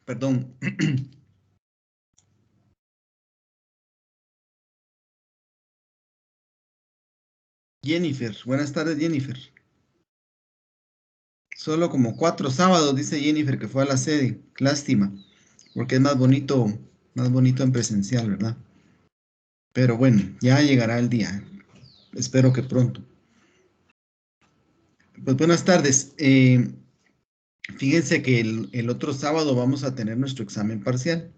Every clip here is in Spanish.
Perdón. Jennifer, buenas tardes, Jennifer. Solo como 4 sábados, dice Jennifer, que fue a la sede. Lástima, porque es más bonito en presencial, ¿verdad? Pero bueno, ya llegará el día. Espero que pronto. Pues buenas tardes. Fíjense que el otro sábado vamos a tener nuestro examen parcial.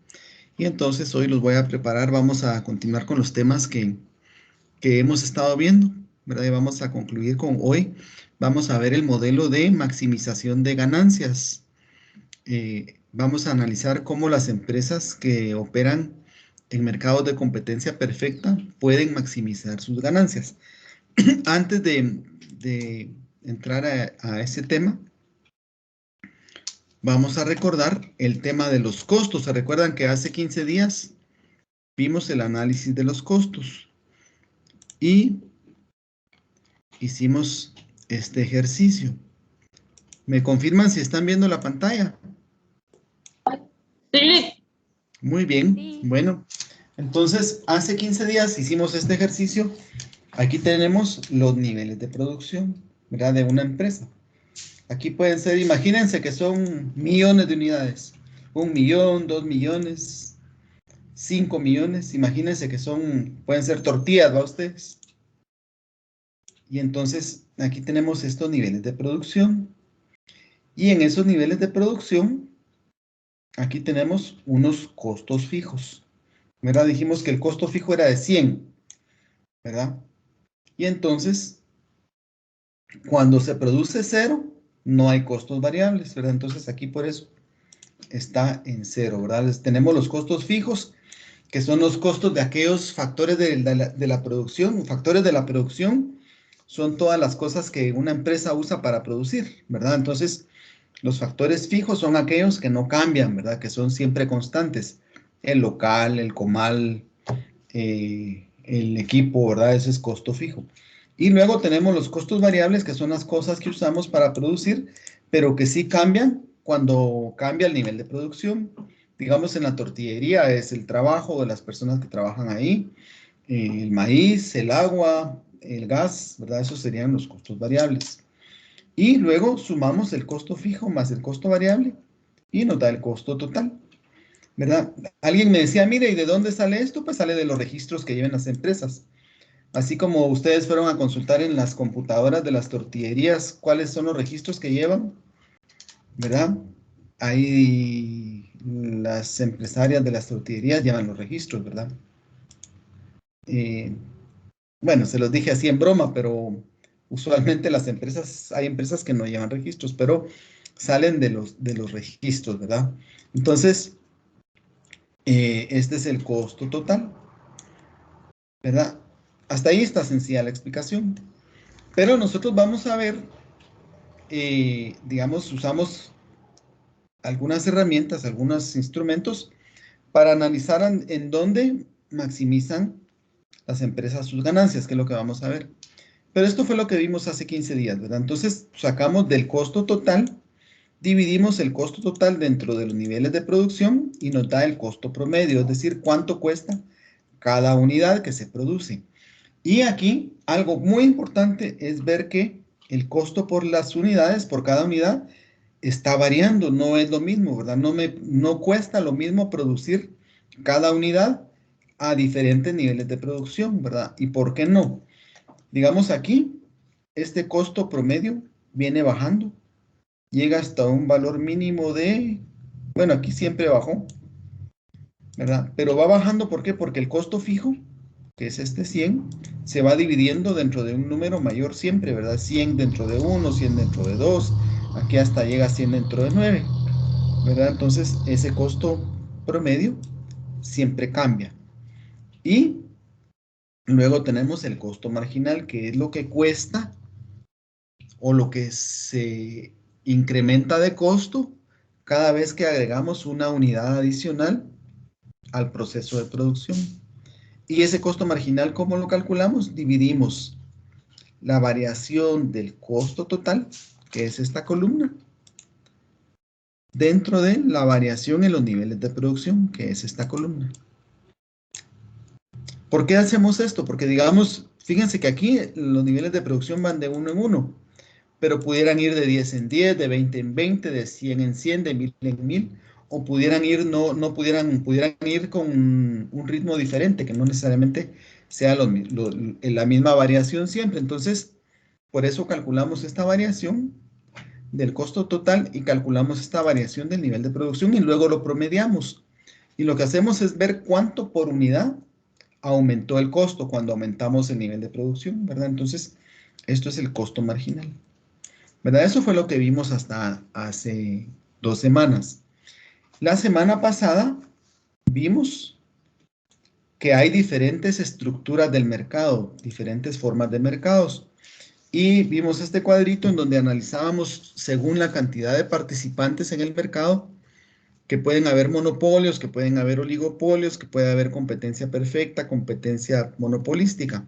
Y entonces hoy los voy a preparar. Vamos a continuar con los temas que hemos estado viendo, ¿verdad? Y vamos a concluir con hoy. Vamos a ver el modelo de maximización de ganancias. Vamos a analizar cómo las empresas que operan en mercados de competencia perfecta pueden maximizar sus ganancias. Antes de entrar a ese tema, vamos a recordar el tema de los costos. ¿Se recuerdan que hace 15 días vimos el análisis de los costos y hicimos este ejercicio? ¿Me confirman si están viendo la pantalla? Sí. Muy bien. Sí. Bueno, entonces hace 15 días hicimos este ejercicio. Aquí tenemos los niveles de producción, ¿verdad? De una empresa. Aquí pueden ser, imagínense que son millones de unidades. 1 millón, 2 millones, 5 millones. Imagínense que pueden ser tortillas, ¿va ustedes? Y entonces aquí tenemos estos niveles de producción. Y en esos niveles de producción, aquí tenemos unos costos fijos, ¿verdad? Dijimos que el costo fijo era de 100, ¿verdad? Y entonces, cuando se produce 0, no hay costos variables, ¿verdad? Entonces aquí por eso está en 0, ¿verdad? Tenemos los costos fijos, que son los costos de aquellos factores de la producción. Factores de la producción son todas las cosas que una empresa usa para producir, ¿verdad? Entonces, los factores fijos son aquellos que no cambian, ¿verdad? Que son siempre constantes. El local, el comal, el equipo, ¿verdad? Ese es costo fijo. Y luego tenemos los costos variables, que son las cosas que usamos para producir, pero que sí cambian cuando cambia el nivel de producción. Digamos, en la tortillería es el trabajo de las personas que trabajan ahí, el maíz, el agua, el gas, ¿verdad? Esos serían los costos variables. Y luego sumamos el costo fijo más el costo variable y nos da el costo total, ¿verdad? Alguien me decía, mire, ¿y de dónde sale esto? Pues sale de los registros que llevan las empresas. Así como ustedes fueron a consultar en las computadoras de las tortillerías cuáles son los registros que llevan, ¿verdad? Ahí las empresarias de las tortillerías llevan los registros, ¿verdad? Bueno, se los dije así en broma, pero usualmente hay empresas que no llevan registros, pero salen de los registros, ¿verdad? Entonces, este es el costo total, ¿verdad? Hasta ahí está sencilla la explicación. Pero nosotros vamos a ver, digamos, usamos algunas herramientas, algunos instrumentos para analizar en dónde maximizan las empresas sus ganancias, que es lo que vamos a ver. Pero esto fue lo que vimos hace 15 días, ¿verdad? Entonces, sacamos del costo total, dividimos el costo total dentro de los niveles de producción y nos da el costo promedio, es decir, cuánto cuesta cada unidad que se produce. Y aquí, algo muy importante es ver que el costo por las unidades, por cada unidad, está variando, no es lo mismo, ¿verdad? No cuesta lo mismo producir cada unidad a diferentes niveles de producción, ¿verdad? ¿Y por qué no? Digamos aquí, este costo promedio viene bajando, llega hasta un valor mínimo bueno, aquí siempre bajó, ¿verdad? Pero va bajando, ¿por qué? Porque el costo fijo, que es este 100, se va dividiendo dentro de un número mayor siempre, ¿verdad? 100 dentro de 1, 100 dentro de 2, aquí hasta llega a 100 dentro de 9, ¿verdad? Entonces, ese costo promedio siempre cambia. Y luego tenemos el costo marginal, que es lo que cuesta o lo que se incrementa de costo cada vez que agregamos una unidad adicional al proceso de producción. Y ese costo marginal, ¿cómo lo calculamos? Dividimos la variación del costo total, que es esta columna, dentro de la variación en los niveles de producción, que es esta columna. ¿Por qué hacemos esto? Porque digamos, fíjense que aquí los niveles de producción van de 1 en 1, pero pudieran ir de 10 en 10, de 20 en 20, de 100 en 100, de 1000 en 1000, o pudieran ir, pudieran ir con un ritmo diferente, que no necesariamente sea la misma variación siempre. Entonces, por eso calculamos esta variación del costo total y calculamos esta variación del nivel de producción y luego lo promediamos. Y lo que hacemos es ver cuánto por unidad aumentó el costo cuando aumentamos el nivel de producción, ¿verdad? Entonces, esto es el costo marginal, ¿verdad? Eso fue lo que vimos hasta hace 2 semanas. La semana pasada vimos que hay diferentes estructuras del mercado, diferentes formas de mercados. Y vimos este cuadrito en donde analizábamos según la cantidad de participantes en el mercado, que pueden haber monopolios, que pueden haber oligopolios, que puede haber competencia perfecta, competencia monopolística,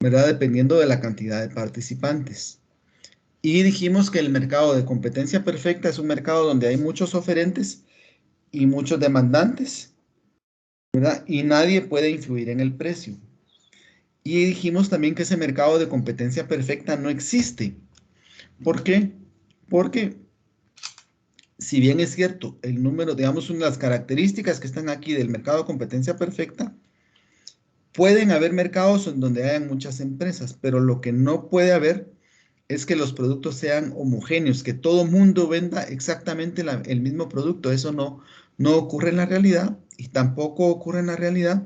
¿verdad? Dependiendo de la cantidad de participantes. Y dijimos que el mercado de competencia perfecta es un mercado donde hay muchos oferentes y muchos demandantes, ¿verdad? Y nadie puede influir en el precio. Y dijimos también que ese mercado de competencia perfecta no existe. ¿Por qué? Porque si bien es cierto, el número, digamos, una de las características que están aquí del mercado de competencia perfecta, pueden haber mercados en donde hayan muchas empresas, pero lo que no puede haber es que los productos sean homogéneos, que todo mundo venda exactamente el mismo producto. Eso no ocurre en la realidad y tampoco ocurre en la realidad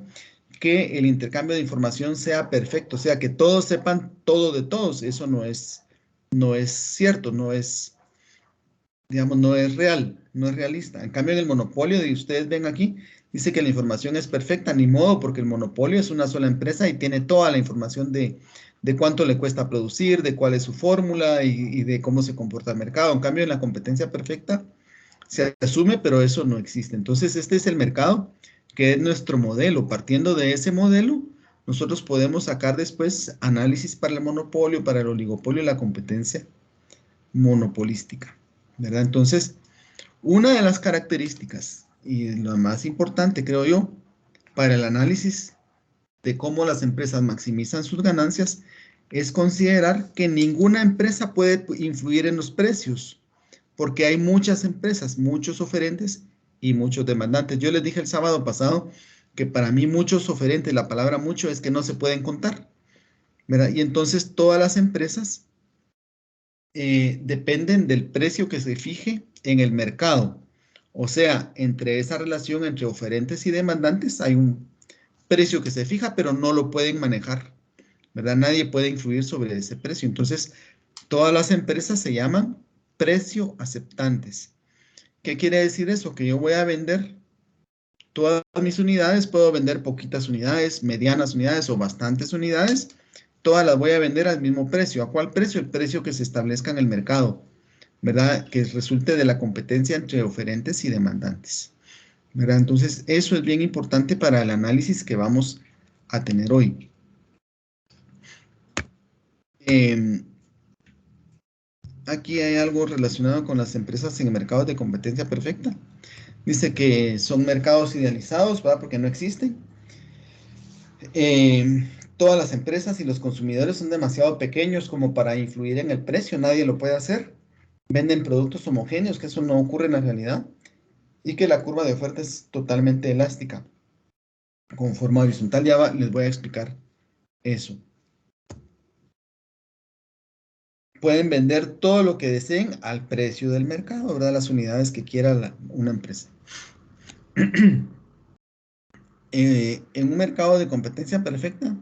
que el intercambio de información sea perfecto, o sea, que todos sepan todo de todos. Eso no es cierto, digamos, no es real, no es realista. En cambio, en el monopolio, y ustedes ven aquí, dice que la información es perfecta, ni modo, porque el monopolio es una sola empresa y tiene toda la información de cuánto le cuesta producir, de cuál es su fórmula y de cómo se comporta el mercado. En cambio, en la competencia perfecta se asume, pero eso no existe. Entonces, este es el mercado que es nuestro modelo. Partiendo de ese modelo, nosotros podemos sacar después análisis para el monopolio, para el oligopolio y la competencia monopolística, ¿verdad? Entonces, una de las características y lo más importante, creo yo, para el análisis de cómo las empresas maximizan sus ganancias es considerar que ninguna empresa puede influir en los precios, porque hay muchas empresas, muchos oferentes y muchos demandantes. Yo les dije el sábado pasado que para mí muchos oferentes, la palabra mucho es que no se pueden contar, ¿verdad? Y entonces todas las empresas dependen del precio que se fije en el mercado. O sea, entre esa relación entre oferentes y demandantes hay un precio que se fija, pero no lo pueden manejar, ¿verdad? Nadie puede influir sobre ese precio. Entonces, todas las empresas se llaman precio aceptantes. ¿Qué quiere decir eso? Que yo voy a vender todas mis unidades, puedo vender poquitas unidades, medianas unidades o bastantes unidades, todas las voy a vender al mismo precio. ¿A cuál precio? El precio que se establezca en el mercado, ¿verdad? Que resulte de la competencia entre oferentes y demandantes, ¿verdad? Entonces, eso es bien importante para el análisis que vamos a tener hoy. Aquí hay algo relacionado con las empresas en mercados de competencia perfecta. Dice que son mercados idealizados, ¿verdad? Porque no existen. Todas las empresas y los consumidores son demasiado pequeños como para influir en el precio, nadie lo puede hacer. Venden productos homogéneos, que eso no ocurre en la realidad, y que la curva de oferta es totalmente elástica, con forma horizontal. Les voy a explicar eso. Pueden vender todo lo que deseen al precio del mercado, ¿verdad? Las unidades que quiera una empresa. En un mercado de competencia perfecta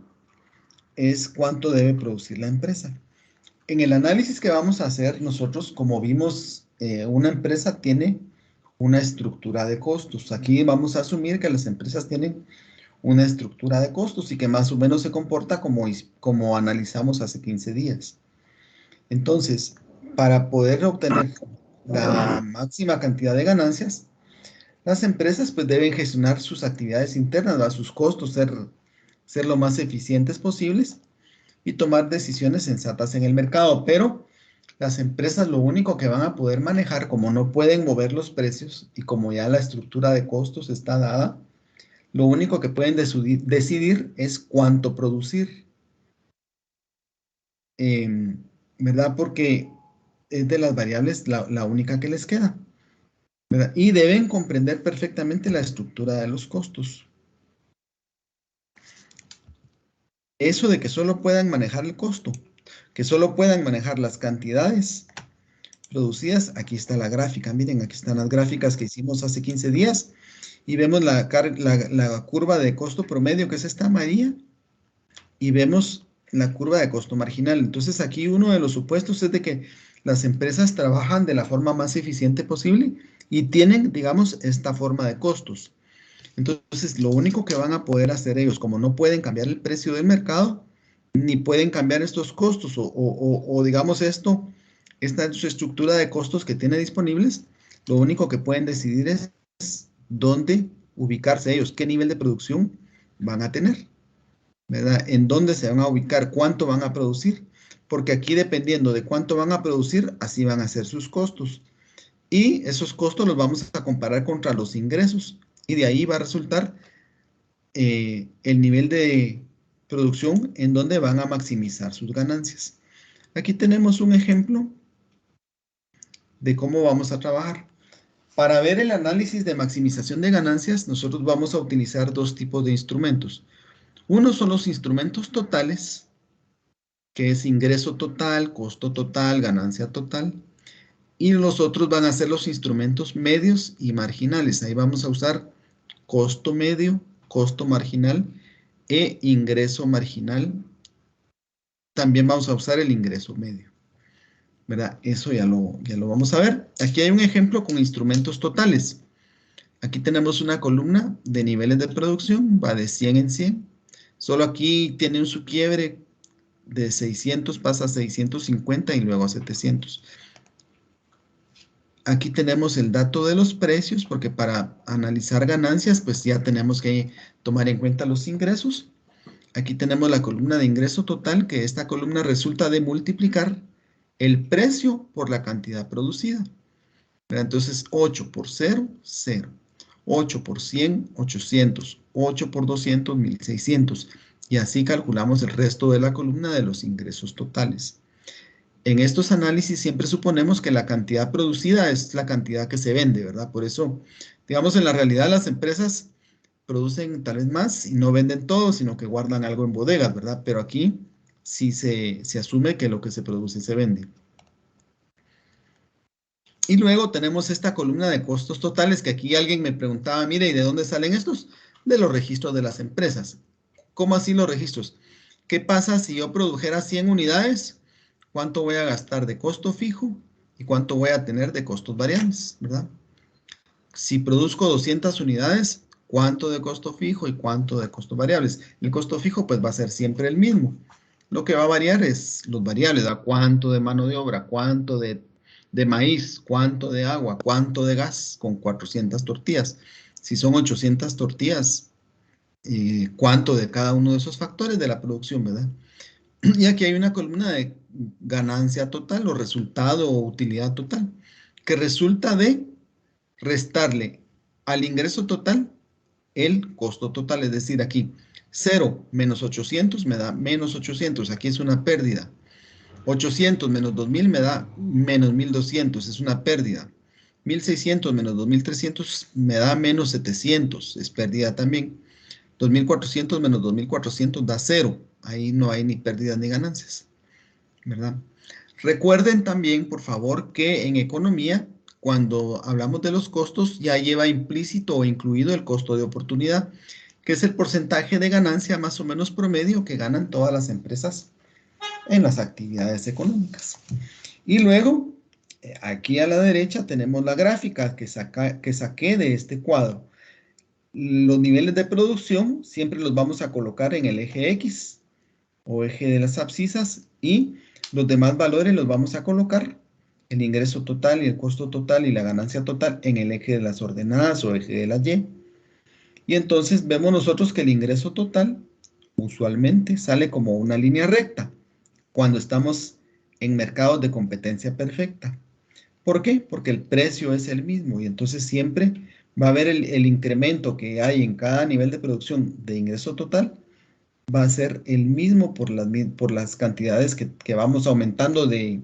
es cuánto debe producir la empresa. En el análisis que vamos a hacer nosotros, como vimos, una empresa tiene una estructura de costos. Aquí vamos a asumir que las empresas tienen una estructura de costos y que más o menos se comporta como analizamos hace 15 días. Entonces, para poder obtener la máxima cantidad de ganancias, las empresas pues deben gestionar sus actividades internas, sus costos, ser lo más eficientes posibles y tomar decisiones sensatas en el mercado. Pero Las empresas lo único que van a poder manejar, como no pueden mover los precios y como ya la estructura de costos está dada, lo único que pueden decidir es cuánto producir. ¿Verdad? Porque es de las variables la única que les queda, ¿verdad? Y deben comprender perfectamente la estructura de los costos. Eso de que solo puedan manejar el costo, que solo puedan manejar las cantidades producidas, aquí está la gráfica, miren, aquí están las gráficas que hicimos hace 15 días y vemos la curva de costo promedio, que es esta amarilla, y vemos la curva de costo marginal. Entonces aquí uno de los supuestos es de que las empresas trabajan de la forma más eficiente posible y tienen, digamos, esta forma de costos. Entonces, lo único que van a poder hacer ellos, como no pueden cambiar el precio del mercado, ni pueden cambiar estos costos o digamos esta estructura de costos que tiene disponibles, lo único que pueden decidir es dónde ubicarse ellos, qué nivel de producción van a tener, ¿verdad? En dónde se van a ubicar, cuánto van a producir, porque aquí dependiendo de cuánto van a producir, así van a ser sus costos. Y esos costos los vamos a comparar contra los ingresos y de ahí va a resultar el nivel de producción en donde van a maximizar sus ganancias. Aquí tenemos un ejemplo de cómo vamos a trabajar. Para ver el análisis de maximización de ganancias, nosotros vamos a utilizar dos tipos de instrumentos. Uno son los instrumentos totales, que es ingreso total, costo total, ganancia total. Y los otros van a ser los instrumentos medios y marginales. Ahí vamos a usar costo medio, costo marginal e ingreso marginal. También vamos a usar el ingreso medio, ¿verdad? Eso ya lo vamos a ver. Aquí hay un ejemplo con instrumentos totales. Aquí tenemos una columna de niveles de producción, va de 100 en 100. Solo aquí tiene un subquiebre de 600, pasa a 650 y luego a 700. Aquí tenemos el dato de los precios, porque para analizar ganancias, pues ya tenemos que tomar en cuenta los ingresos. Aquí tenemos la columna de ingreso total, que esta columna resulta de multiplicar el precio por la cantidad producida. Entonces, 8 por 0, 0. 8 por 100, 800. 8 por 200, 1600. Y así calculamos el resto de la columna de los ingresos totales. En estos análisis siempre suponemos que la cantidad producida es la cantidad que se vende, ¿verdad? Por eso, digamos, en la realidad las empresas producen tal vez más y no venden todo, sino que guardan algo en bodegas, ¿verdad? Pero aquí sí se asume que lo que se produce se vende. Y luego tenemos esta columna de costos totales, que aquí alguien me preguntaba, mire, ¿y de dónde salen estos? De los registros de las empresas. ¿Cómo así los registros? ¿Qué pasa si yo produjera 100 unidades? ¿Cuánto voy a gastar de costo fijo y cuánto voy a tener de costos variables, ¿verdad? Si produzco 200 unidades, ¿cuánto de costo fijo y cuánto de costos variables? El costo fijo pues va a ser siempre el mismo. Lo que va a variar es los variables, ¿verdad? Cuánto de mano de obra, cuánto de maíz, cuánto de agua, cuánto de gas con 400 tortillas. Si son 800 tortillas, cuánto de cada uno de esos factores de la producción, ¿verdad? Y aquí hay una columna de ganancia total o resultado o utilidad total, que resulta de restarle al ingreso total el costo total, es decir, aquí 0 menos 800 me da menos 800, aquí es una pérdida. 800 menos 2000 me da menos 1200, es una pérdida. 1600 menos 2300 me da menos 700, es pérdida también. 2400 menos 2400 da 0, ahí no hay ni pérdidas ni ganancias, ¿verdad? Recuerden también, por favor, que en economía, cuando hablamos de los costos, ya lleva implícito o incluido el costo de oportunidad, que es el porcentaje de ganancia más o menos promedio que ganan todas las empresas en las actividades económicas. Y luego, aquí a la derecha tenemos la gráfica que saqué de este cuadro. Los niveles de producción siempre los vamos a colocar en el eje X o eje de las abscisas y los demás valores los vamos a colocar, el ingreso total y el costo total y la ganancia total, en el eje de las ordenadas o eje de la Y. Y entonces vemos nosotros que el ingreso total usualmente sale como una línea recta cuando estamos en mercados de competencia perfecta. ¿Por qué? Porque el precio es el mismo y entonces siempre va a haber el incremento que hay en cada nivel de producción de ingreso total, va a ser el mismo por las cantidades que vamos aumentando de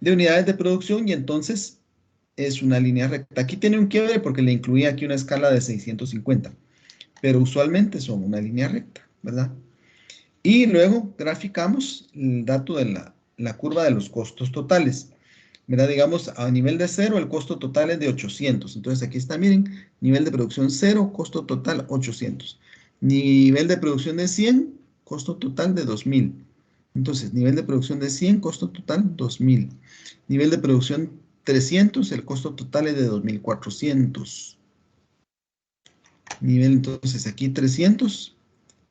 unidades de producción y entonces es una línea recta. Aquí tiene un quiebre porque le incluí aquí una escala de 650, pero usualmente son una línea recta, ¿verdad? Y luego graficamos el dato de la curva de los costos totales. ¿Verdad? Digamos, a nivel de cero, el costo total es de 800. Entonces, aquí está, miren, nivel de producción cero, costo total 800. Nivel de producción de 100, costo total de 2000. Entonces, nivel de producción de 100, costo total 2000. Nivel de producción 300, el costo total es de 2400. Nivel, entonces, aquí 300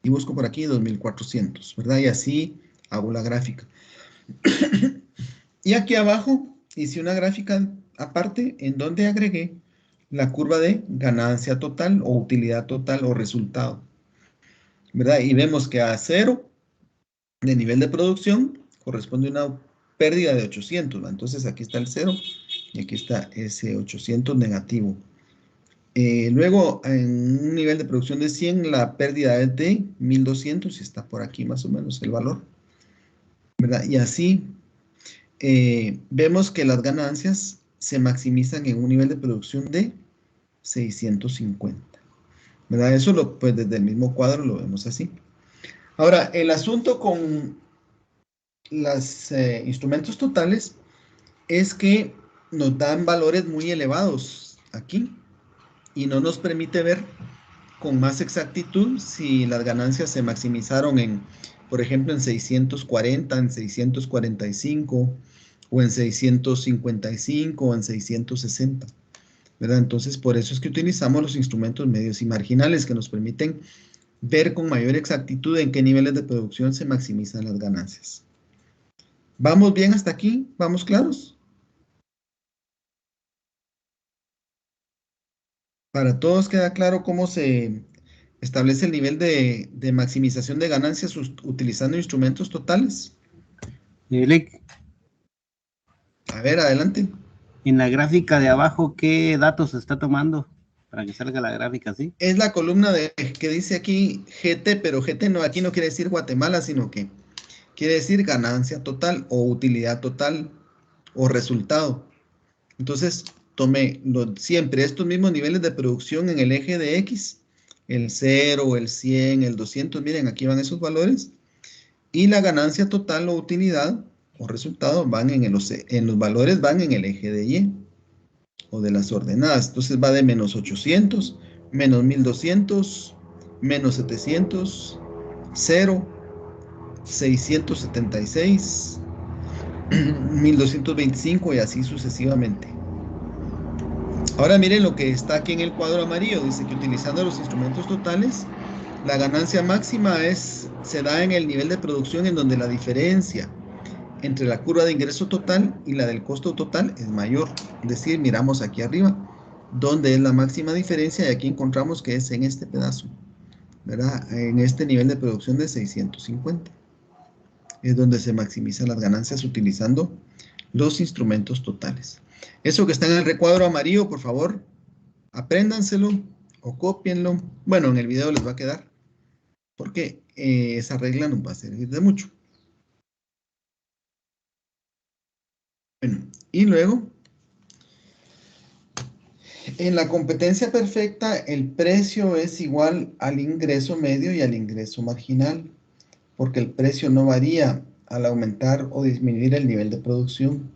y busco por aquí 2400, ¿verdad? Y así hago la gráfica. Y aquí abajo hice una gráfica aparte en donde agregué la curva de ganancia total o utilidad total o resultado, ¿verdad? Y vemos que a cero de nivel de producción corresponde una pérdida de 800, ¿va? Entonces aquí está el cero y aquí está ese 800 negativo. Luego, en un nivel de producción de 100, la pérdida es de 1200 y está por aquí más o menos el valor, ¿verdad? Y así vemos que las ganancias se maximizan en un nivel de producción de 650, ¿verdad? Eso pues desde el mismo cuadro lo vemos así. Ahora, el asunto con los instrumentos totales es que nos dan valores muy elevados aquí y no nos permite ver con más exactitud si las ganancias se maximizaron en, por ejemplo, en 640, en 645 o en 655 o en 660, ¿verdad? Entonces, por eso es que utilizamos los instrumentos medios y marginales que nos permiten ver con mayor exactitud en qué niveles de producción se maximizan las ganancias. ¿Vamos bien hasta aquí? ¿Vamos claros? Para todos queda claro cómo se establece el nivel de maximización de ganancias utilizando instrumentos totales. Lick, A ver, adelante. en la gráfica de abajo, ¿qué datos se está tomando para que salga la gráfica así? Es la columna que dice aquí GT, pero GT no, aquí no quiere decir Guatemala, sino que quiere decir ganancia total o utilidad total o resultado. Entonces, tomé siempre estos mismos niveles de producción en el eje de X, el 0, el 100, el 200, miren, aquí van esos valores, y la ganancia total o utilidad o resultado van en los valores van en el eje de Y o de las ordenadas. Entonces va de menos 800, menos 1200, menos 700, 0, 676, 1225 y así sucesivamente. Ahora miren lo que está aquí en el cuadro amarillo. Dice que utilizando los instrumentos totales, la ganancia máxima se da en el nivel de producción en donde la diferencia entre la curva de ingreso total y la del costo total es mayor. Es decir, miramos aquí arriba, donde es la máxima diferencia y aquí encontramos que es en este pedazo, ¿verdad? En este nivel de producción de 650. Es donde se maximizan las ganancias utilizando los instrumentos totales. Eso que está en el recuadro amarillo, por favor, apréndanselo o cópienlo. Bueno, en el video les va a quedar, porque esa regla nos va a servir de mucho. Bueno, y luego, en la competencia perfecta, el precio es igual al ingreso medio y al ingreso marginal, porque el precio no varía al aumentar o disminuir el nivel de producción.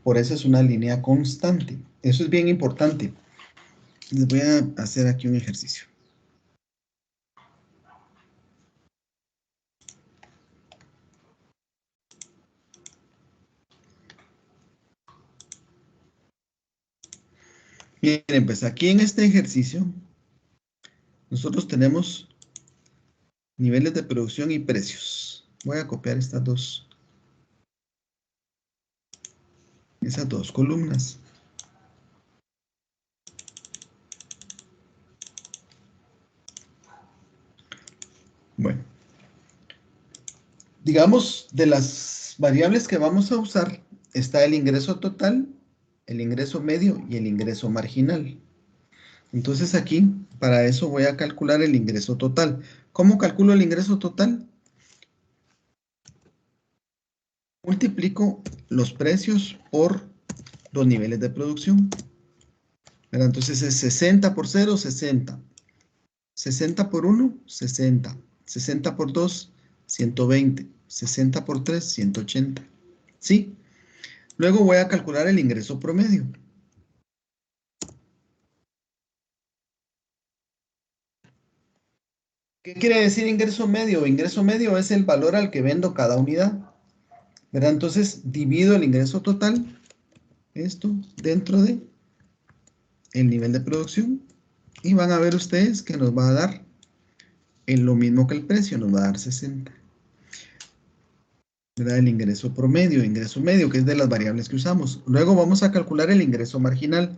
Por eso es una línea constante. Eso es bien importante. Les voy a hacer aquí un ejercicio. Miren, pues aquí en este ejercicio, nosotros tenemos niveles de producción y precios. Voy a copiar esas dos columnas. Bueno, digamos, de las variables que vamos a usar está el ingreso total, el ingreso medio y el ingreso marginal. Entonces aquí, para eso voy a calcular el ingreso total. ¿Cómo calculo el ingreso total? Multiplico los precios por los niveles de producción. ¿Verdad? Entonces es 60 por 0, 60. 60 por 1, 60. 60 por 2, 120. 60 por 3, 180. ¿Sí? Luego voy a calcular el ingreso promedio. ¿Qué quiere decir ingreso medio? Ingreso medio es el valor al que vendo cada unidad. ¿Verdad? Entonces divido el ingreso total, esto, dentro de el nivel de producción. Y van a ver ustedes que nos va a dar lo mismo que el precio, nos va a dar 60. ¿Verdad? El ingreso promedio, ingreso medio, que es de las variables que usamos. Luego vamos a calcular el ingreso marginal.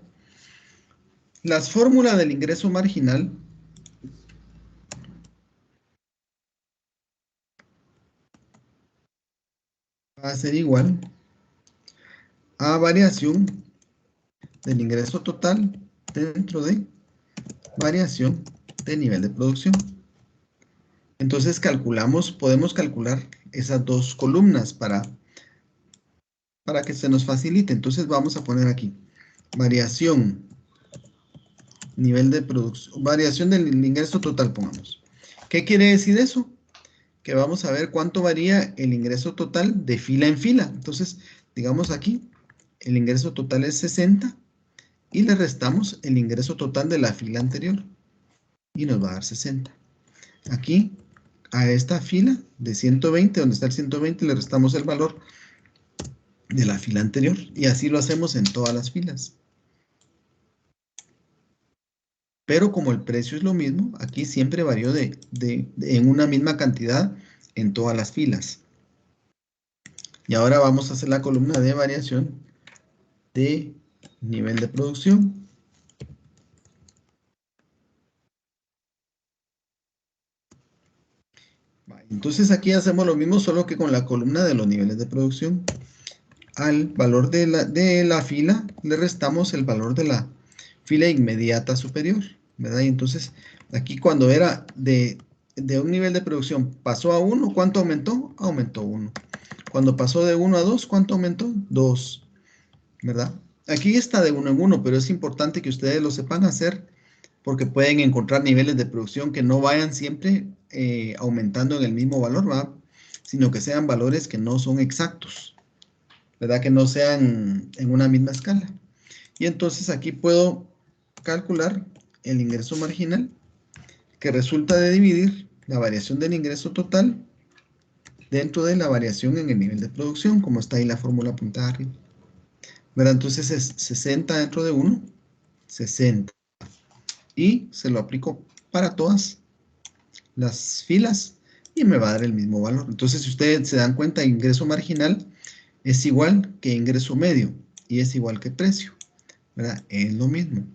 Las fórmulas del ingreso marginal va a ser igual a variación del ingreso total dentro de variación de nivel de producción. Entonces podemos calcular esas dos columnas para que se nos facilite. Entonces vamos a poner aquí variación, nivel de producción, variación del ingreso total, pongamos. ¿Qué quiere decir eso? Que vamos a ver cuánto varía el ingreso total de fila en fila. Entonces, digamos aquí, el ingreso total es 60 y le restamos el ingreso total de la fila anterior y nos va a dar 60. Aquí, a esta fila de 120, donde está el 120, le restamos el valor de la fila anterior y así lo hacemos en todas las filas. Pero como el precio es lo mismo, aquí siempre varió en una misma cantidad en todas las filas. Y ahora vamos a hacer la columna de variación de nivel de producción. Entonces aquí hacemos lo mismo, solo que con la columna de los niveles de producción. Al valor de la fila le restamos el valor de la fila inmediata superior, ¿verdad? Y entonces aquí cuando era de un nivel de producción pasó a 1, ¿cuánto aumentó? Aumentó 1. Cuando pasó de 1 a 2, ¿cuánto aumentó? 2, ¿verdad? Aquí está de 1 en 1, pero es importante que ustedes lo sepan hacer porque pueden encontrar niveles de producción que no vayan siempre aumentando en el mismo valor, ¿verdad? Sino que sean valores que no son exactos, ¿verdad? Que no sean en una misma escala. Y entonces aquí puedo calcular el ingreso marginal, que resulta de dividir la variación del ingreso total dentro de la variación en el nivel de producción, como está ahí la fórmula apuntada arriba. ¿Verdad? Entonces es 60 dentro de 1, 60. Y se lo aplico para todas las filas y me va a dar el mismo valor. Entonces, si ustedes se dan cuenta, ingreso marginal es igual que ingreso medio y es igual que precio, ¿verdad? Es lo mismo.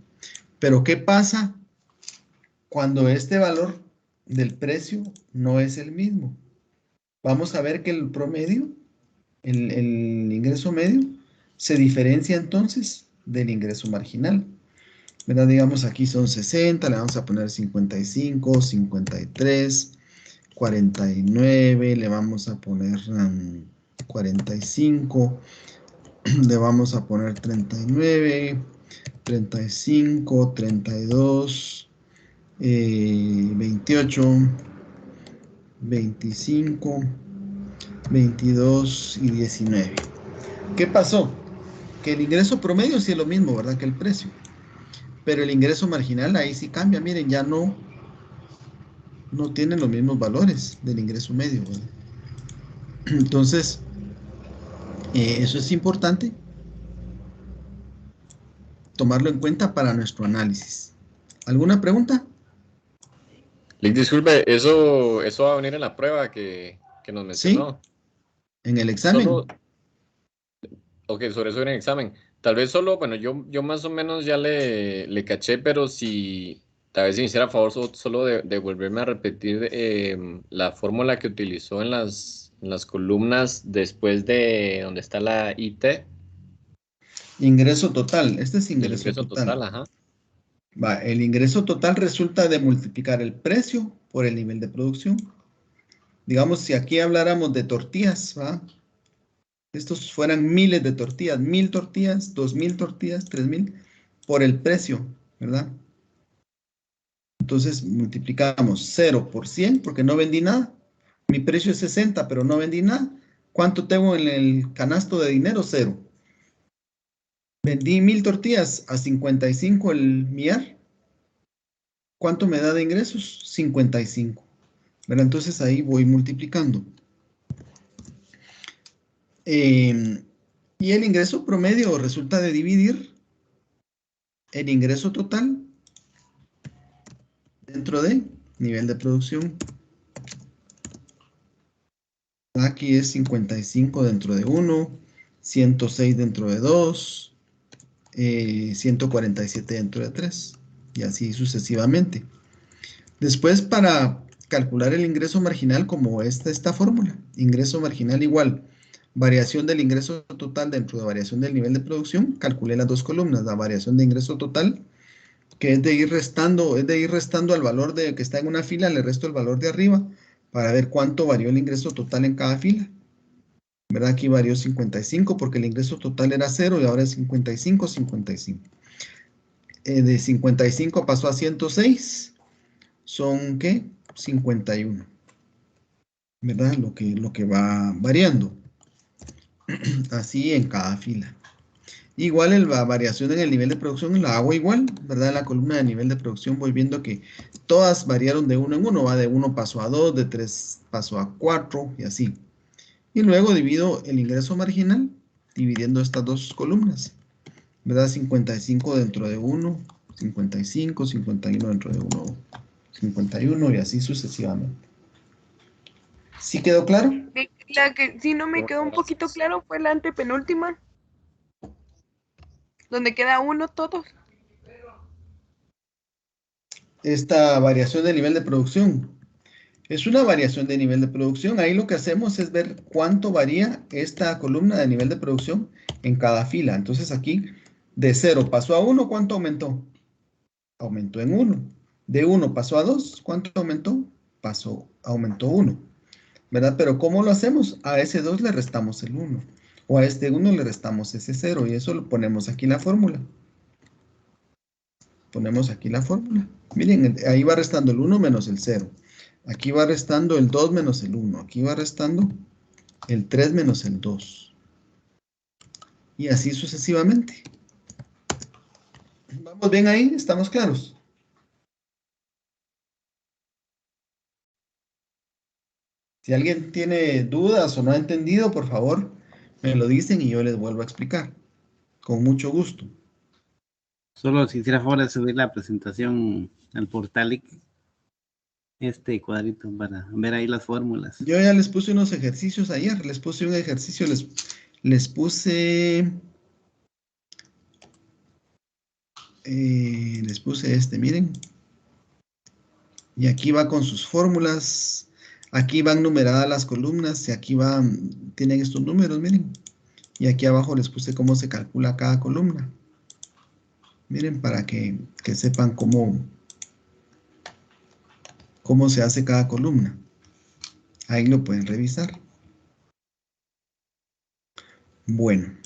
Pero, ¿qué pasa cuando este valor del precio no es el mismo? Vamos a ver que el promedio, el ingreso medio, se diferencia entonces del ingreso marginal. ¿Verdad? Digamos aquí son 60, le vamos a poner 55, 53, 49, le vamos a poner 45, le vamos a poner 39, 35, 32, 28, 25, 22 y 19. ¿Qué pasó? Que el ingreso promedio sí es lo mismo, ¿verdad? Que el precio. Pero el ingreso marginal ahí sí cambia, miren, ya no tienen los mismos valores del ingreso medio, ¿verdad? Entonces, eso es importante tomarlo en cuenta para nuestro análisis. ¿Alguna pregunta? Disculpe, eso va a venir en la prueba que nos Sí, mencionó. en el examen. Ok, sobre eso en el examen. Tal vez solo, bueno, yo más o menos ya le caché, pero si tal vez si me hiciera favor solo de volverme a repetir la fórmula que utilizó en las columnas después de donde está la IT. Ingreso total. Este es El ingreso ingreso total. total, ajá. Va, el ingreso total resulta de multiplicar el precio por el nivel de producción. Digamos, si aquí habláramos de tortillas, ¿va? Estos fueran miles de tortillas, 1000 tortillas, 2000 tortillas, 3000, por el precio, ¿verdad? Entonces multiplicamos 0 por 100 porque no vendí nada. Mi precio es 60, pero no vendí nada. ¿Cuánto tengo en el canasto de dinero? 0. Vendí 1000 tortillas a 55 el millar. ¿Cuánto me da de ingresos? 55. ¿Verdad? Entonces ahí voy multiplicando. Y el ingreso promedio resulta de dividir el ingreso total dentro de nivel de producción. Aquí es 55 dentro de 1, 106 dentro de 2, 147 dentro de 3, y así sucesivamente. Después, para calcular el ingreso marginal, como esta fórmula, ingreso marginal igual variación del ingreso total dentro de variación del nivel de producción, calculé las dos columnas, la variación de ingreso total, que es de ir restando al valor que está en una fila, le resto el valor de arriba, para ver cuánto varió el ingreso total en cada fila. ¿Verdad? Aquí varió 55 porque el ingreso total era 0 y ahora es 55, 55. De 55 pasó a 106, son ¿qué? 51. ¿Verdad? Lo que va variando. Así en cada fila. Igual la variación en el nivel de producción la hago igual, ¿verdad? En la columna de nivel de producción voy viendo que todas variaron de 1 en 1, va de 1 pasó a 2, de 3 pasó a 4 y así. Y luego divido el ingreso marginal dividiendo estas dos columnas, ¿verdad? 55 dentro de 1, 55, 51 dentro de 1, 51 y así sucesivamente. ¿Sí quedó claro? La que sí no me quedó un poquito claro fue la antepenúltima, donde queda uno todos. Esta variación de nivel de producción es una variación de nivel de producción. Ahí lo que hacemos es ver cuánto varía esta columna de nivel de producción en cada fila. Entonces aquí de 0 pasó a 1, ¿cuánto aumentó? Aumentó en 1. De 1 pasó a 2, ¿cuánto aumentó? Aumentó 1. ¿Verdad? Pero ¿cómo lo hacemos? A ese 2 le restamos el 1. O a este 1 le restamos ese 0. Y eso lo ponemos aquí en la fórmula. Ponemos aquí la fórmula. Miren, ahí va restando el 1 menos el 0. Aquí va restando el 2 menos el 1. Aquí va restando el 3 menos el 2. Y así sucesivamente. ¿Vamos bien ahí? ¿Estamos claros? Si alguien tiene dudas o no ha entendido, por favor, me lo dicen y yo les vuelvo a explicar. Con mucho gusto. Solo si hiciera favor de subir la presentación al portal, este cuadrito, para ver ahí las fórmulas. Yo ya les puse unos ejercicios ayer. Les puse un ejercicio, les puse miren. Y aquí va con sus fórmulas. Aquí van numeradas las columnas y aquí tienen estos números, miren. Y aquí abajo les puse cómo se calcula cada columna. Miren, para que sepan cómo se hace cada columna. Ahí lo pueden revisar. Bueno.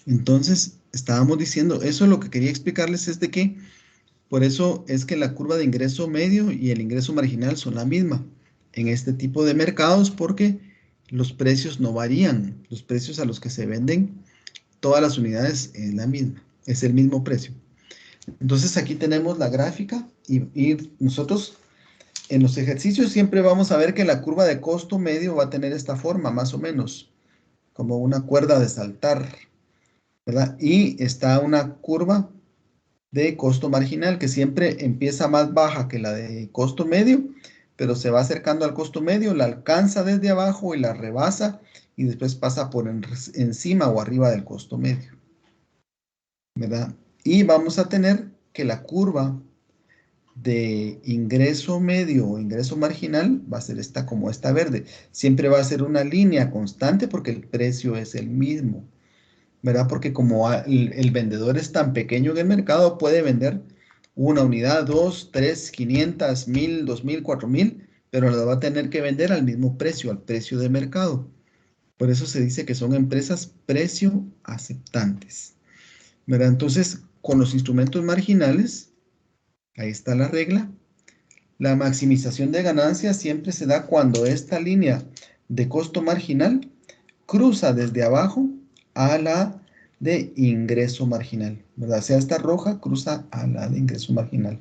Entonces, estábamos diciendo, eso lo que quería explicarles es de que, por eso es que la curva de ingreso medio y el ingreso marginal son la misma en este tipo de mercados porque los precios no varían. Los precios a los que se venden todas las unidades es la misma, es el mismo precio. Entonces aquí tenemos la gráfica y nosotros en los ejercicios siempre vamos a ver que la curva de costo medio va a tener esta forma, más o menos, como una cuerda de saltar, ¿verdad? Y está una curva de costo marginal que siempre empieza más baja que la de costo medio, pero se va acercando al costo medio, la alcanza desde abajo y la rebasa y después pasa por encima o arriba del costo medio, ¿verdad? Y vamos a tener que la curva de ingreso medio o ingreso marginal va a ser esta como esta verde. Siempre va a ser una línea constante porque el precio es el mismo, ¿verdad? Porque como el vendedor es tan pequeño en el mercado, puede vender una unidad, dos, tres, 500, 1000, 2000, 4000, pero la va a tener que vender al mismo precio, al precio de mercado. Por eso se dice que son empresas precio aceptantes, ¿verdad? Entonces, con los instrumentos marginales, ahí está la regla. La maximización de ganancias siempre se da cuando esta línea de costo marginal cruza desde abajo a la de ingreso marginal, ¿verdad? O sea, esta roja cruza a la de ingreso marginal.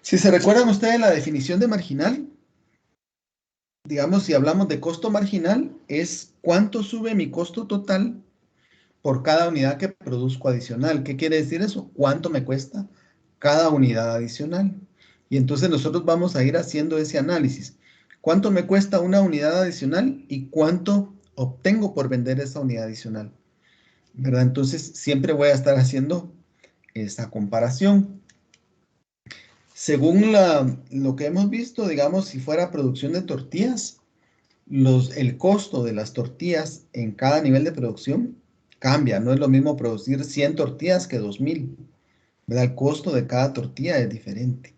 Si se recuerdan ustedes la definición de marginal, digamos, si hablamos de costo marginal, es cuánto sube mi costo total por cada unidad que produzco adicional. ¿Qué quiere decir eso? ¿Cuánto me cuesta cada unidad adicional? Y entonces nosotros vamos a ir haciendo ese análisis. ¿Cuánto me cuesta una unidad adicional y cuánto obtengo por vender esa unidad adicional? ¿Verdad? Entonces siempre voy a estar haciendo esa comparación. Según lo que hemos visto, digamos, si fuera producción de tortillas, el costo de las tortillas en cada nivel de producción cambia. No es lo mismo producir 100 tortillas que 2000, ¿verdad? El costo de cada tortilla es diferente.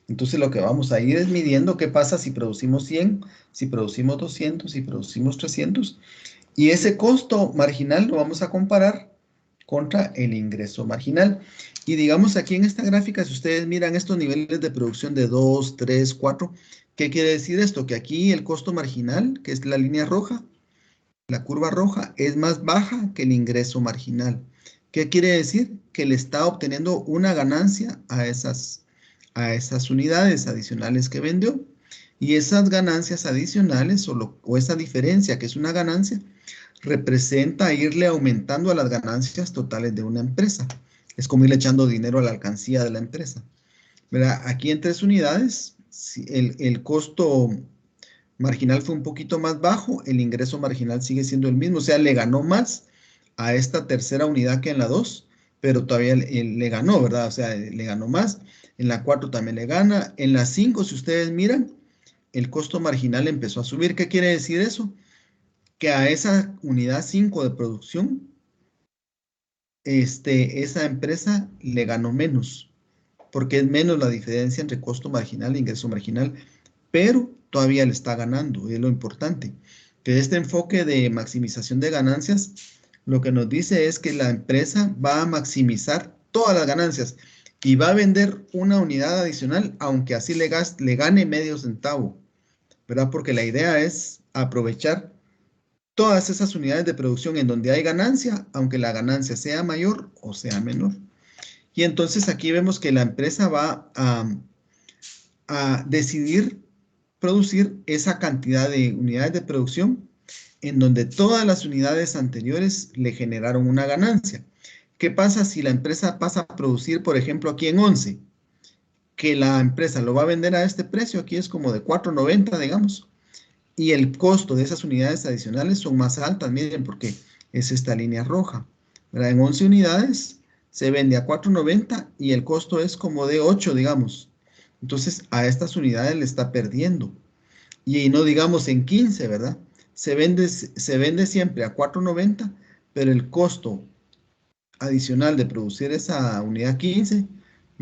Entonces lo que vamos a ir es midiendo qué pasa si producimos 100, si producimos 200, si producimos 300. Y ese costo marginal lo vamos a comparar contra el ingreso marginal. Y digamos aquí en esta gráfica, si ustedes miran estos niveles de producción de 2, 3, 4, ¿qué quiere decir esto? Que aquí el costo marginal, que es la línea roja, la curva roja, es más baja que el ingreso marginal. ¿Qué quiere decir? Que le está obteniendo una ganancia a esas unidades adicionales que vendió. Y esas ganancias adicionales o esa diferencia que es una ganancia, representa irle aumentando a las ganancias totales de una empresa. Es como irle echando dinero a la alcancía de la empresa, ¿verdad? Aquí en 3 unidades, el costo marginal fue un poquito más bajo, el ingreso marginal sigue siendo el mismo, o sea, le ganó más a esta tercera unidad que en la 2, pero todavía le ganó, ¿verdad? O sea, le ganó más. En la 4 también le gana. En la 5, si ustedes miran, el costo marginal empezó a subir. ¿Qué quiere decir eso? Que a esa unidad 5 de producción, esa empresa le ganó menos, porque es menos la diferencia entre costo marginal e ingreso marginal, pero todavía le está ganando, es lo importante. Que este enfoque de maximización de ganancias, lo que nos dice es que la empresa va a maximizar todas las ganancias y va a vender una unidad adicional, aunque así le gane medio centavo, ¿verdad? Porque la idea es aprovechar todas esas unidades de producción en donde hay ganancia, aunque la ganancia sea mayor o sea menor. Y entonces aquí vemos que la empresa va a decidir producir esa cantidad de unidades de producción en donde todas las unidades anteriores le generaron una ganancia. ¿Qué pasa si la empresa pasa a producir, por ejemplo, aquí en 11? Que la empresa lo va a vender a este precio, aquí es como de 4.90, digamos, y el costo de esas unidades adicionales son más altas, miren, porque es esta línea roja, ¿verdad? En 11 unidades se vende a 4.90 y el costo es como de 8, digamos. Entonces, a estas unidades le está perdiendo. Y no digamos en 15, ¿verdad? Se vende siempre a 4.90, pero el costo adicional de producir esa unidad 15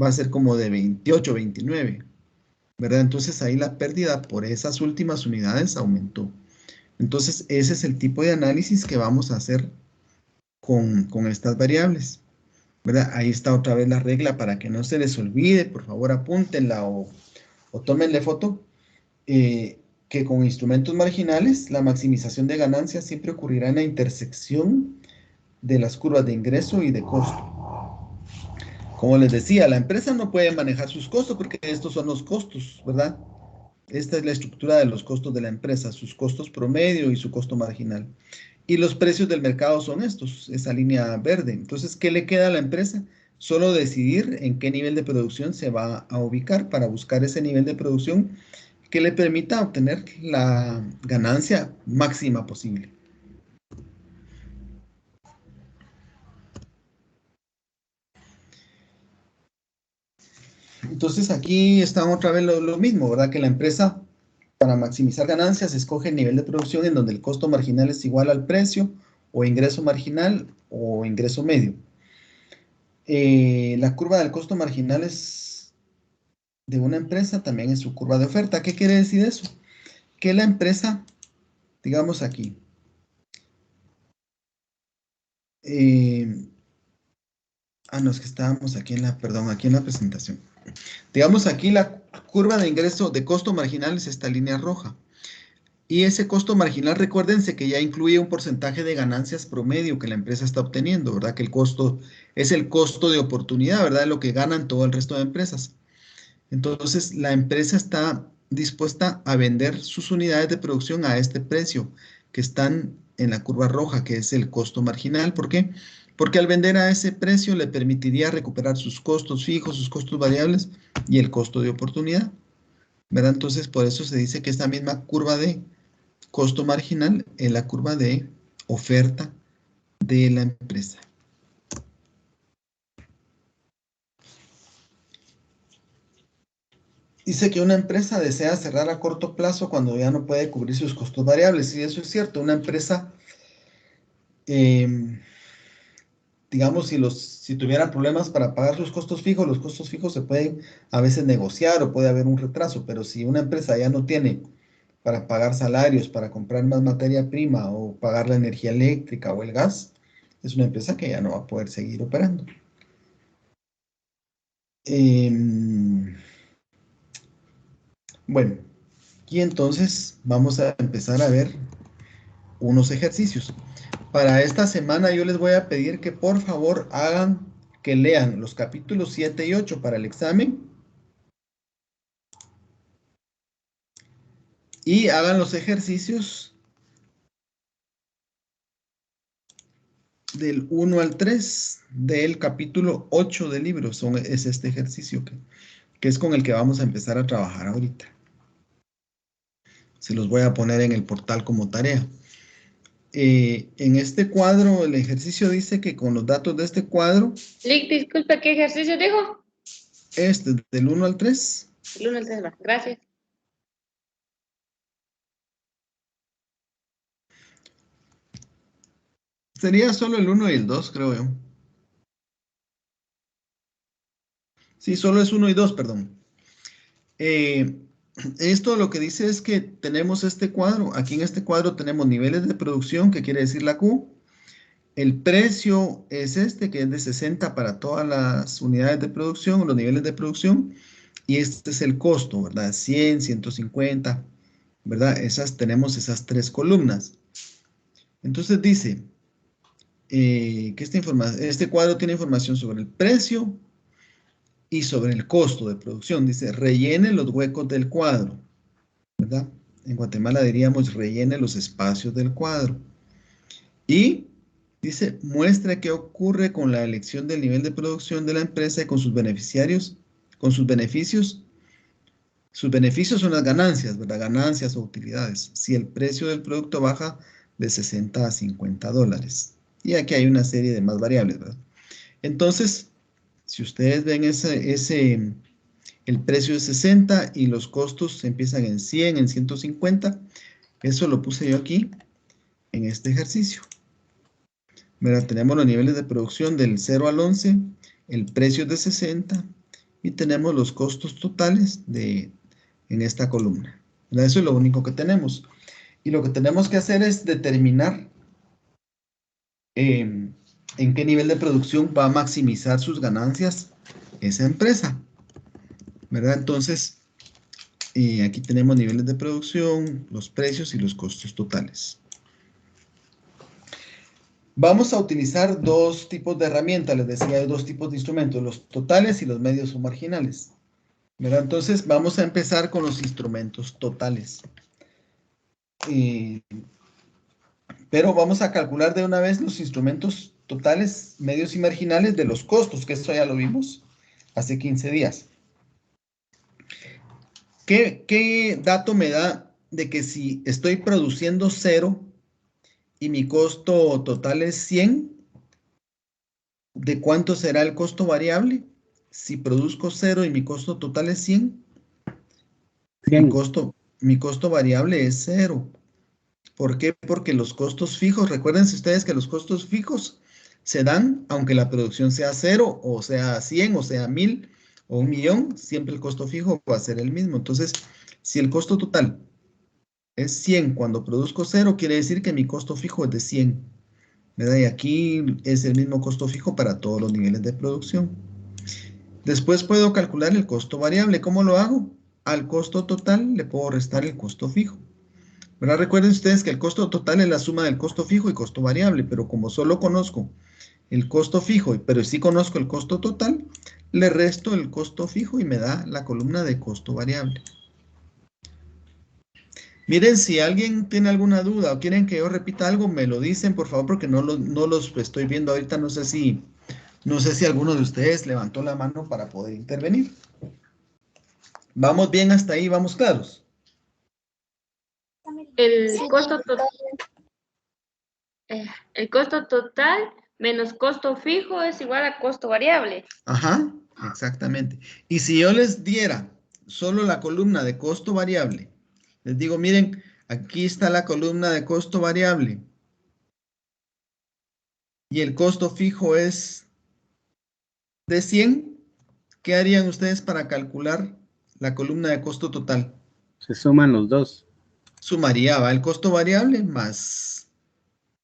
va a ser como de 28, 29, ¿verdad? Entonces ahí la pérdida por esas últimas unidades aumentó. Entonces ese es el tipo de análisis que vamos a hacer con estas variables, ¿verdad? Ahí está otra vez la regla para que no se les olvide, por favor apúntenla o tómenle foto, que con instrumentos marginales la maximización de ganancias siempre ocurrirá en la intersección de las curvas de ingreso y de costo. Como les decía, la empresa no puede manejar sus costos porque estos son los costos, ¿verdad? Esta es la estructura de los costos de la empresa, sus costos promedio y su costo marginal. Y los precios del mercado son estos, esa línea verde. Entonces, ¿qué le queda a la empresa? Solo decidir en qué nivel de producción se va a ubicar para buscar ese nivel de producción que le permita obtener la ganancia máxima posible. Entonces aquí está otra vez lo mismo, ¿verdad? Que la empresa, para maximizar ganancias, escoge el nivel de producción en donde el costo marginal es igual al precio, o ingreso marginal, o ingreso medio. La curva del costo marginal de una empresa también es su curva de oferta. ¿Qué quiere decir eso? Que la empresa, digamos aquí, no, es que estábamos aquí perdón, aquí en la presentación. Digamos aquí la curva de ingreso de costo marginal es esta línea roja. Y ese costo marginal, recuérdense que ya incluye un porcentaje de ganancias promedio que la empresa está obteniendo, ¿verdad? Que el costo es el costo de oportunidad, ¿verdad? Lo que ganan todo el resto de empresas. Entonces, la empresa está dispuesta a vender sus unidades de producción a este precio que están en la curva roja, que es el costo marginal. ¿Por qué? Porque al vender a ese precio le permitiría recuperar sus costos fijos, sus costos variables y el costo de oportunidad, ¿verdad? Entonces, por eso se dice que esta misma curva de costo marginal es la curva de oferta de la empresa. Dice que una empresa desea cerrar a corto plazo cuando ya no puede cubrir sus costos variables. Y eso es cierto. Una empresa, digamos, si tuviera problemas para pagar sus costos fijos, los costos fijos se pueden a veces negociar o puede haber un retraso. Pero si una empresa ya no tiene para pagar salarios, para comprar más materia prima o pagar la energía eléctrica o el gas, es una empresa que ya no va a poder seguir operando. Bueno, y entonces vamos a empezar a ver unos ejercicios. Para esta semana yo les voy a pedir que por favor que lean los capítulos 7 y 8 para el examen y hagan los ejercicios del 1 al 3 del capítulo 8 del libro. Es este ejercicio que es con el que vamos a empezar a trabajar ahorita. Se los voy a poner en el portal como tarea. En este cuadro, el ejercicio dice que con los datos de este cuadro, Lick, disculpe, ¿qué ejercicio dijo? del 1 al 3, El 1 al 3 va. Gracias. sería solo el 1 y el 2, creo yo. Sí, solo es 1 y 2, perdón. Esto lo que dice es que tenemos este cuadro. Aquí en este cuadro tenemos niveles de producción, que quiere decir la Q. El precio es este, que es de 60 para todas las unidades de producción, los niveles de producción. Y este es el costo, ¿verdad? 100, 150, ¿verdad? Tenemos esas tres columnas. Entonces dice que este cuadro tiene información sobre el precio y sobre el costo de producción. Dice, rellene los huecos del cuadro, ¿verdad? En Guatemala diríamos rellene los espacios del cuadro. Y dice, muestra qué ocurre con la elección del nivel de producción de la empresa y con sus beneficiarios, con sus beneficios. Sus beneficios son las ganancias, ¿verdad? Ganancias o utilidades. Si el precio del producto baja de 60 a 50 dólares. Y aquí hay una serie de más variables, ¿verdad? Entonces, si ustedes ven el precio es 60 y los costos empiezan en 100, en 150, eso lo puse yo aquí en este ejercicio. Mira, tenemos los niveles de producción del 0 al 11, el precio es de 60 y tenemos los costos totales en esta columna. ¿Verdad? Eso es lo único que tenemos. Y lo que tenemos que hacer es determinar en qué nivel de producción va a maximizar sus ganancias esa empresa, ¿verdad? Entonces, aquí tenemos niveles de producción, los precios y los costos totales. Vamos a utilizar dos tipos de herramientas, les decía, hay dos tipos de instrumentos, los totales y los medios o marginales, ¿verdad? Entonces, vamos a empezar con los instrumentos totales. Pero vamos a calcular de una vez los instrumentos totales, medios y marginales de los costos, que esto ya lo vimos hace 15 días. ¿Qué dato me da de que si estoy produciendo 0 y mi costo total es 100, ¿de cuánto será el costo variable? si produzco 0 y mi costo total es 100, 100. mi costo variable es 0. ¿Por qué? Porque los costos fijos, recuérdense ustedes que los costos fijos se dan aunque la producción sea 0 o sea 100 o sea 1000 o 1.000.000, siempre el costo fijo va a ser el mismo. Entonces, si el costo total es 100 cuando produzco 0, quiere decir que mi costo fijo es de 100, ¿verdad? Y aquí es el mismo costo fijo para todos los niveles de producción. Después puedo calcular el costo variable. ¿Cómo lo hago? Al costo total le puedo restar el costo fijo. ¿Verdad? Recuerden ustedes que el costo total es la suma del costo fijo y costo variable, pero como solo conozco el costo fijo, pero sí conozco el costo total, le resto el costo fijo y me da la columna de costo variable. Miren, si alguien tiene alguna duda o quieren que yo repita algo, me lo dicen, por favor, porque no los estoy viendo ahorita. No sé si alguno de ustedes levantó la mano para poder intervenir. ¿Vamos bien hasta ahí? ¿Vamos claros? El costo total menos costo fijo es igual a costo variable. Ajá, exactamente. Y si yo les diera solo la columna de costo variable, les digo, miren, aquí está la columna de costo variable y el costo fijo es de 100, ¿qué harían ustedes para calcular la columna de costo total? Se suman los dos. Sumaría, va el costo variable más,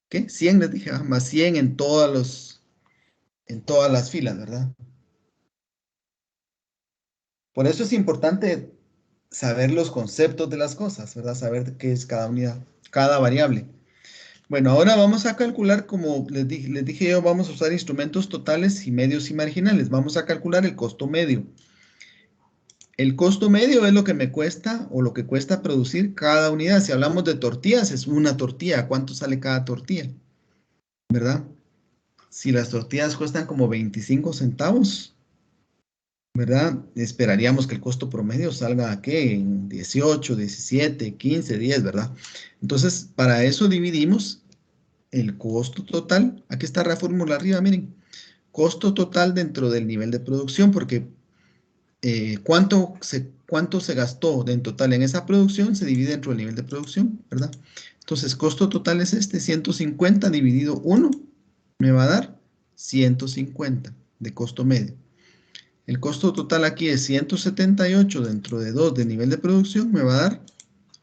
¿qué? 100 les dije, más 100 en todas las filas, ¿verdad? Por eso es importante saber los conceptos de las cosas, ¿verdad? Saber qué es cada unidad, cada variable. Bueno, ahora vamos a calcular, como les dije yo, vamos a usar instrumentos totales y medios y marginales. Vamos a calcular el costo medio. El costo medio es lo que me cuesta o lo que cuesta producir cada unidad. Si hablamos de tortillas, es una tortilla. ¿Cuánto sale cada tortilla? ¿Verdad? Si las tortillas cuestan como 25 centavos, ¿verdad? Esperaríamos que el costo promedio salga ¿a qué? En 18, 17, 15, 10, ¿verdad? Entonces, para eso dividimos el costo total. Aquí está la fórmula arriba, miren. Costo total dentro del nivel de producción, porque cuánto se gastó en total en esa producción se divide dentro del nivel de producción, ¿verdad? Entonces, costo total es 150 dividido 1, me va a dar 150 de costo medio. El costo total aquí es 178 dentro de 2 de nivel de producción, me va a dar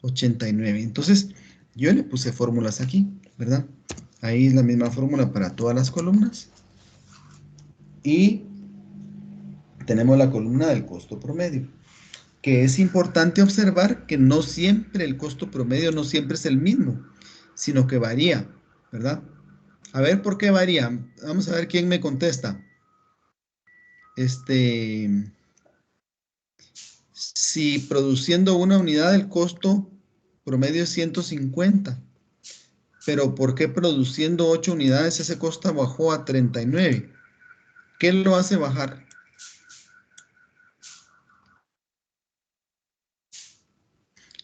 89. Entonces, yo le puse fórmulas aquí, ¿verdad? Ahí es la misma fórmula para todas las columnas. Y tenemos la columna del costo promedio, que es importante observar que no siempre el costo promedio no siempre es el mismo, sino que varía, ¿verdad? A ver, ¿por qué varía? Vamos a ver quién me contesta. Si produciendo una unidad el costo promedio es 150, pero ¿por qué produciendo 8 unidades ese costo bajó a 39? ¿Qué lo hace bajar?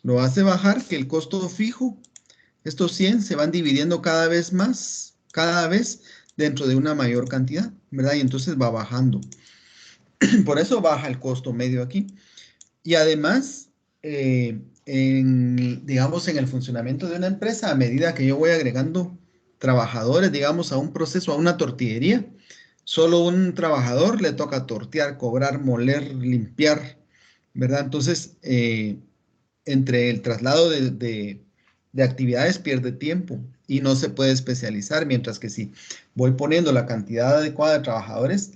Lo hace bajar que el costo fijo, estos 100 se van dividiendo cada vez más, cada vez dentro de una mayor cantidad, ¿verdad? Y entonces va bajando. Por eso baja el costo medio aquí. Y además, digamos, en el funcionamiento de una empresa, a medida que yo voy agregando trabajadores, digamos, a un proceso, a una tortillería, solo un trabajador le toca tortear, cobrar, moler, limpiar, ¿verdad? Entonces, entre el traslado de actividades pierde tiempo y no se puede especializar, mientras que si voy poniendo la cantidad adecuada de trabajadores,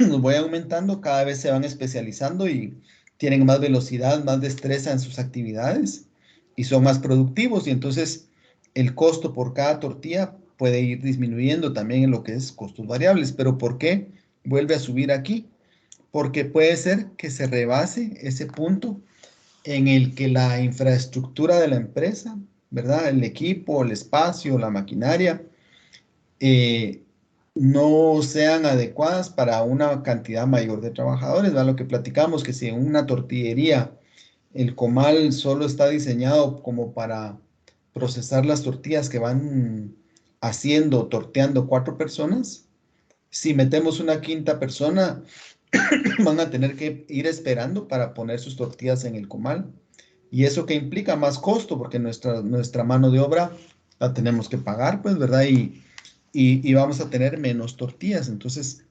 los voy aumentando, cada vez se van especializando y tienen más velocidad, más destreza en sus actividades y son más productivos, y entonces el costo por cada tortilla puede ir disminuyendo también en lo que es costos variables. ¿Pero por qué vuelve a subir aquí? Porque puede ser que se rebase ese punto en el que la infraestructura de la empresa, ¿verdad? El equipo, el espacio, la maquinaria, no sean adecuadas para una cantidad mayor de trabajadores, ¿verdad? Lo que platicamos, que si en una tortillería el comal solo está diseñado como para procesar las tortillas que van haciendo, torteando 4 personas, si metemos una quinta persona, van a tener que ir esperando para poner sus tortillas en el comal. Y eso que implica más costo, porque nuestra mano de obra la tenemos que pagar, pues, ¿verdad? Y vamos a tener menos tortillas. Entonces,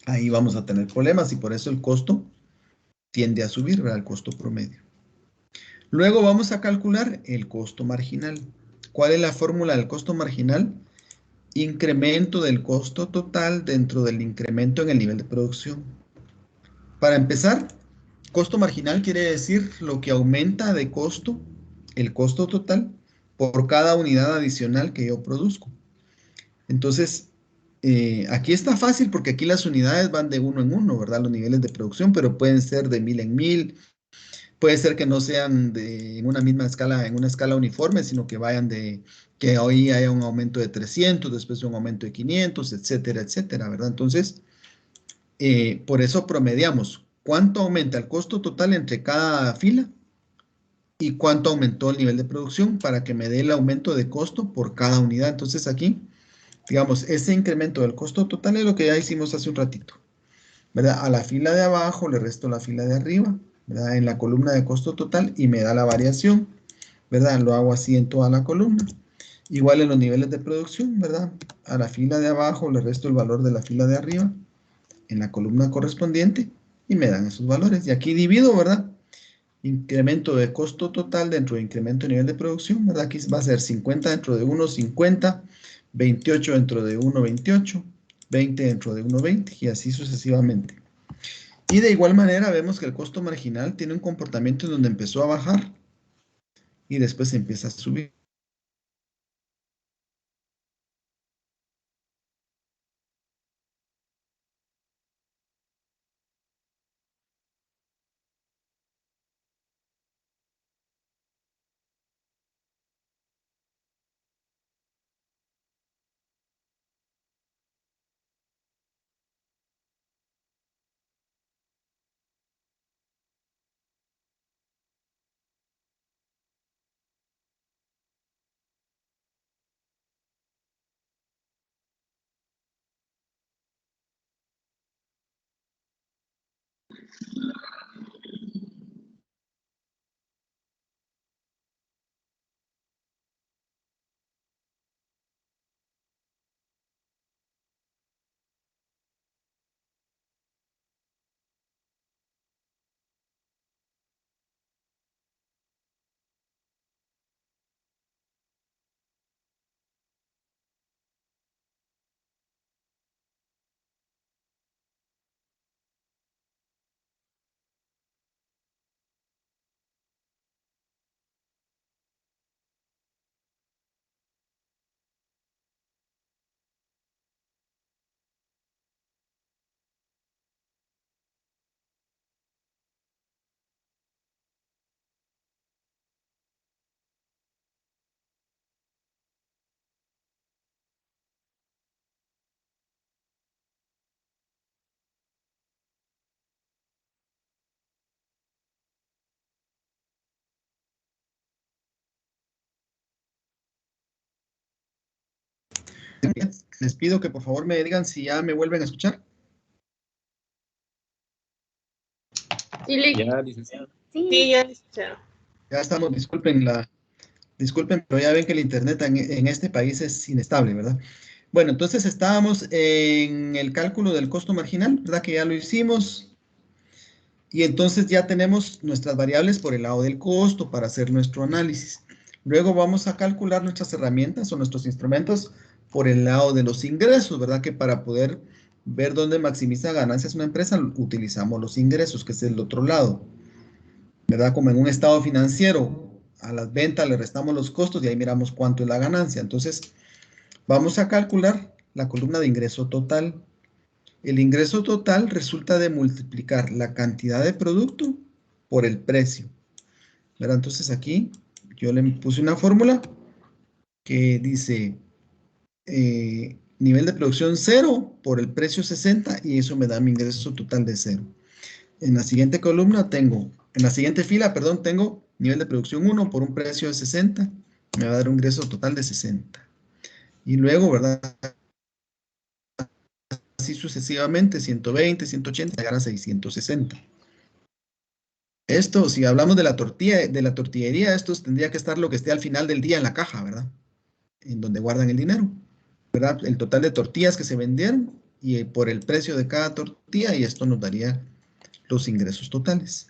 ahí vamos a tener problemas y por eso el costo tiende a subir, ¿verdad? El costo promedio. Luego vamos a calcular el costo marginal. ¿Cuál es la fórmula del costo marginal? Incremento del costo total dentro del incremento en el nivel de producción. Para empezar, costo marginal quiere decir lo que aumenta de costo, el costo total, por cada unidad adicional que yo produzco. Entonces, aquí está fácil porque aquí las unidades van de uno en uno, ¿verdad? Los niveles de producción, pero pueden ser de 1000 en 1000. Puede ser que no sean en una misma escala, en una escala uniforme, sino que vayan que hoy haya un aumento de 300, después un aumento de 500, etcétera, etcétera, ¿verdad? Entonces, por eso promediamos cuánto aumenta el costo total entre cada fila y cuánto aumentó el nivel de producción para que me dé el aumento de costo por cada unidad. Entonces aquí, digamos, ese incremento del costo total es lo que ya hicimos hace un ratito, ¿verdad? A la fila de abajo le resto la fila de arriba, ¿verdad? En la columna de costo total y me da la variación, ¿verdad? Lo hago así en toda la columna. Igual en los niveles de producción, ¿verdad? A la fila de abajo le resto el valor de la fila de arriba en la columna correspondiente y me dan esos valores. Y aquí divido, ¿verdad? Incremento de costo total dentro de incremento de nivel de producción, ¿verdad? Aquí va a ser 50 dentro de 1, 50, 28 dentro de 1, 28, 20 dentro de 1, 20 y así sucesivamente. Y de igual manera vemos que el costo marginal tiene un comportamiento en donde empezó a bajar y después empieza a subir. Les pido que por favor me digan si ya me vuelven a escuchar. Sí, le- Ya, licenciado. sí, ya escucharon. Ya estamos, disculpen, pero ya ven que el internet en este país es inestable, ¿verdad? Bueno, entonces estábamos en el cálculo del costo marginal, ¿verdad? Que ya lo hicimos. Y entonces ya tenemos nuestras variables por el lado del costo para hacer nuestro análisis. Luego vamos a calcular nuestras herramientas o nuestros instrumentos por el lado de los ingresos, ¿verdad? Que para poder ver dónde maximiza ganancias una empresa, utilizamos los ingresos, que es el otro lado, ¿verdad? Como en un estado financiero, a las ventas le restamos los costos y ahí miramos cuánto es la ganancia. Entonces, vamos a calcular la columna de ingreso total. El ingreso total resulta de multiplicar la cantidad de producto por el precio, ¿verdad? Entonces aquí yo le puse una fórmula que dice nivel de producción 0 por el precio 60 y eso me da mi ingreso total de 0. En la siguiente columna en la siguiente fila, perdón, tengo nivel de producción 1 por un precio de 60, me va a dar un ingreso total de 60. Y luego, ¿verdad? así sucesivamente, 120, 180, llegar a 660. Esto, si hablamos de la tortillería, esto tendría que estar lo que esté al final del día en la caja, ¿verdad? En donde guardan el dinero, ¿verdad? El total de tortillas que se vendieron y por el precio de cada tortilla, y esto nos daría los ingresos totales.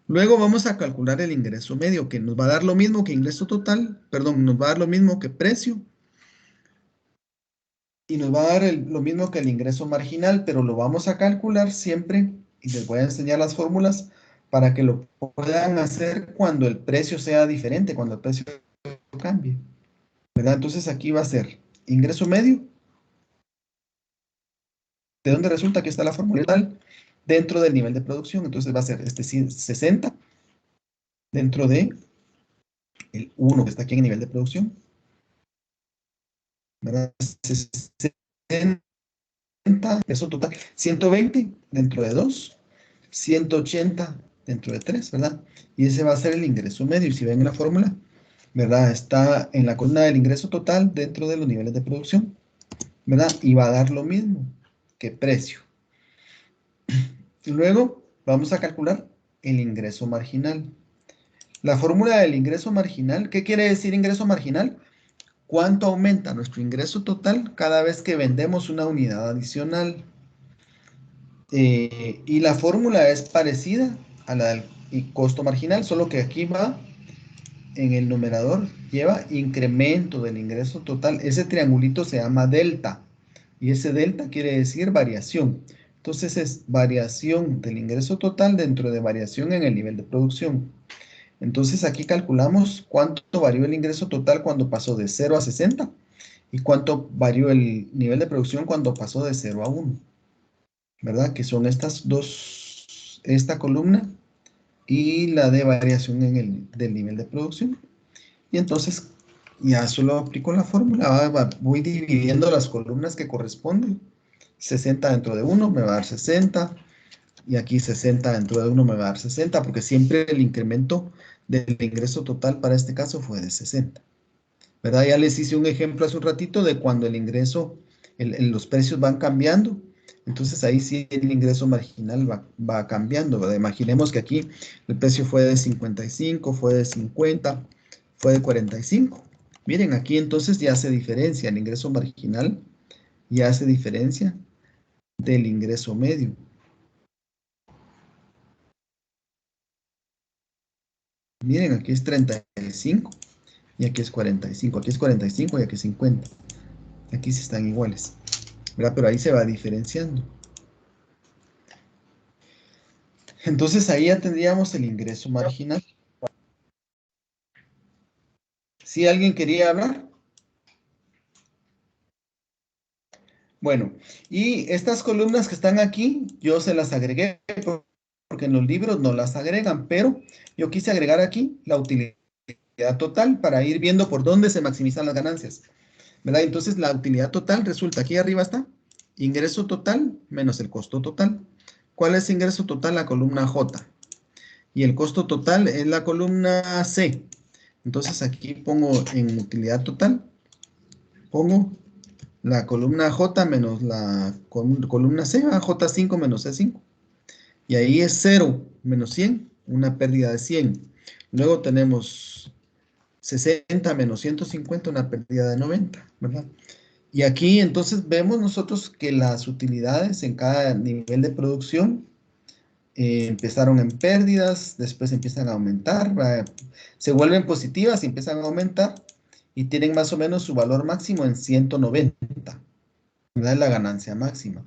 Luego vamos a calcular el ingreso medio, que nos va a dar lo mismo que ingreso total, perdón, nos va a dar lo mismo que precio, y nos va a dar lo mismo que el ingreso marginal, pero lo vamos a calcular siempre, y les voy a enseñar las fórmulas para que lo puedan hacer cuando el precio sea diferente, cuando el precio cambie, ¿verdad? Entonces aquí va a ser ingreso medio. ¿De dónde resulta que está la fórmula tal? Dentro del nivel de producción. Entonces va a ser este 60 dentro de el 1 que está aquí en el nivel de producción, ¿verdad? 60, eso total. 120 dentro de 2, 180 dentro de 3, ¿verdad? Y ese va a ser el ingreso medio. Y si ven la fórmula, ¿verdad? Está en la columna del ingreso total dentro de los niveles de producción, ¿verdad? Y va a dar lo mismo que precio. Y luego vamos a calcular el ingreso marginal. La fórmula del ingreso marginal, ¿qué quiere decir ingreso marginal? ¿Cuánto aumenta nuestro ingreso total cada vez que vendemos una unidad adicional? Y la fórmula es parecida a la del costo marginal, solo que aquí va en el numerador, lleva incremento del ingreso total. Ese triangulito se llama delta, y ese delta quiere decir variación. Entonces es variación del ingreso total dentro de variación en el nivel de producción. Entonces aquí calculamos cuánto varió el ingreso total cuando pasó de 0 a 60 y cuánto varió el nivel de producción cuando pasó de 0 a 1. ¿Verdad? Que son estas dos, esta columna y la de variación del nivel de producción. Y entonces ya solo aplico la fórmula, voy dividiendo las columnas que corresponden. 60 dentro de 1 me va a dar 60, y aquí 60 dentro de 1 me va a dar 60, porque siempre el incremento del ingreso total para este caso fue de 60. ¿Verdad? Ya les hice un ejemplo hace un ratito de cuando el ingreso, los precios van cambiando. Entonces ahí sí el ingreso marginal va cambiando, ¿verdad? Imaginemos que aquí el precio fue de 55, fue de 50, fue de 45. Miren, aquí entonces ya hace diferencia el ingreso marginal, ya hace diferencia del ingreso medio. Miren, aquí es 35 y aquí es 45. Aquí es 45 y aquí es 50. Aquí sí están iguales, ¿verdad? Pero ahí se va diferenciando. Entonces ahí ya tendríamos el ingreso marginal. ¿Sí alguien quería hablar? Bueno, y estas columnas que están aquí, yo se las agregué porque en los libros no las agregan, pero yo quise agregar aquí la utilidad total para ir viendo por dónde se maximizan las ganancias, ¿verdad? Entonces la utilidad total resulta, aquí arriba está, ingreso total menos el costo total. ¿Cuál es ingreso total? La columna J. Y el costo total es la columna C. Entonces aquí pongo en utilidad total, pongo la columna J menos la columna C, J5 menos C5. Y ahí es 0 menos 100, una pérdida de 100. Luego tenemos 60 menos 150, una pérdida de 90, ¿verdad? Y aquí entonces vemos nosotros que las utilidades en cada nivel de producción empezaron en pérdidas, después empiezan a aumentar, se vuelven positivas y empiezan a aumentar y tienen más o menos su valor máximo en 190, ¿verdad? Es la ganancia máxima.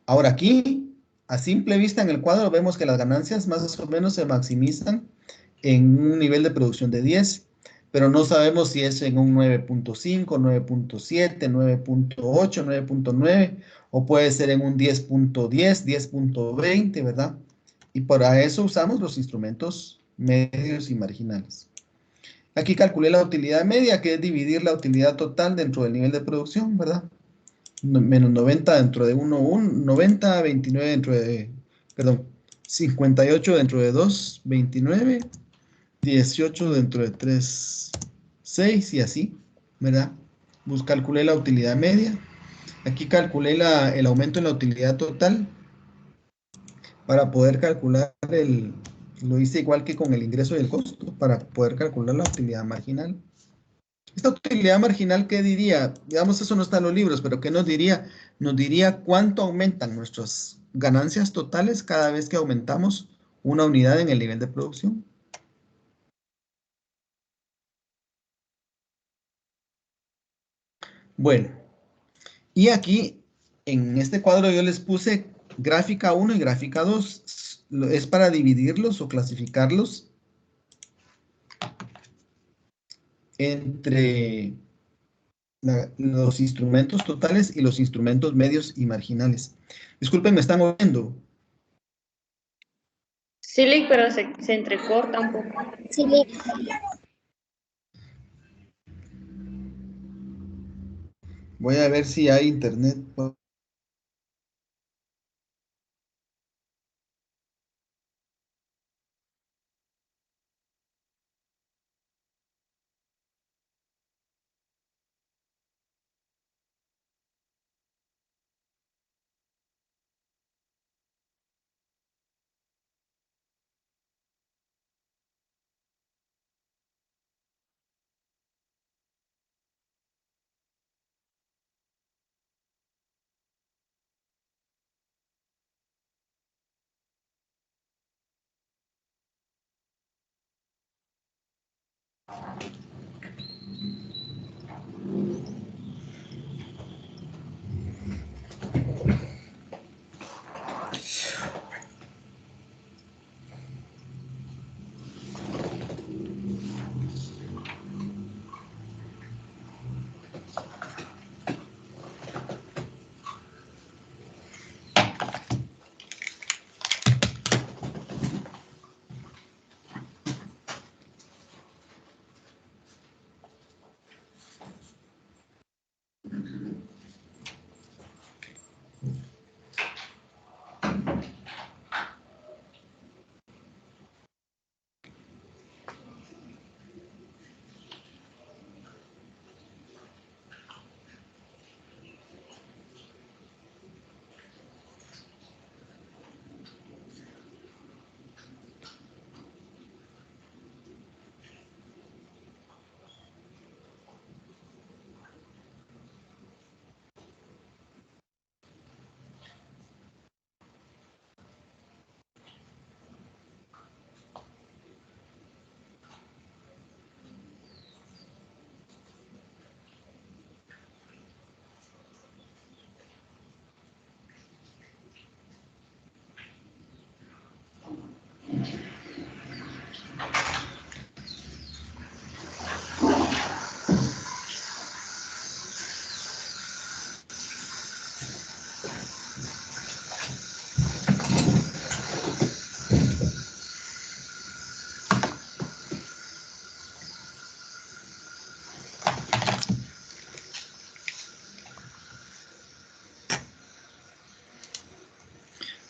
Ahora aquí, a simple vista en el cuadro, vemos que las ganancias más o menos se maximizan en un nivel de producción de 10, pero no sabemos si es en un 9.5, 9.7, 9.8, 9.9, o puede ser en un 10.10, 10.20, ¿verdad? Y para eso usamos los instrumentos medios y marginales. Aquí calculé la utilidad media, que es dividir la utilidad total dentro del nivel de producción, ¿verdad? Menos 90 dentro de 1, 90, 29 dentro de, perdón, 58 dentro de 2, 29, 18 dentro de 3, 6 y así, ¿verdad? Calculé la utilidad media Aquí calculé el aumento en la utilidad total para poder calcular lo hice igual que con el ingreso y el costo, para poder calcular la utilidad marginal. Esta utilidad marginal, ¿qué diría? Digamos, eso no está en los libros, pero ¿qué nos diría? Nos diría cuánto aumentan nuestras ganancias totales cada vez que aumentamos una unidad en el nivel de producción. Bueno, y aquí en este cuadro yo les puse gráfica 1 y gráfica 2. Es para dividirlos o clasificarlos entre los instrumentos totales y los instrumentos medios y marginales. Disculpen, ¿me están oyendo? Sí, Lick, pero se entrecorta un poco. Sí, Lick. Voy a ver si hay internet.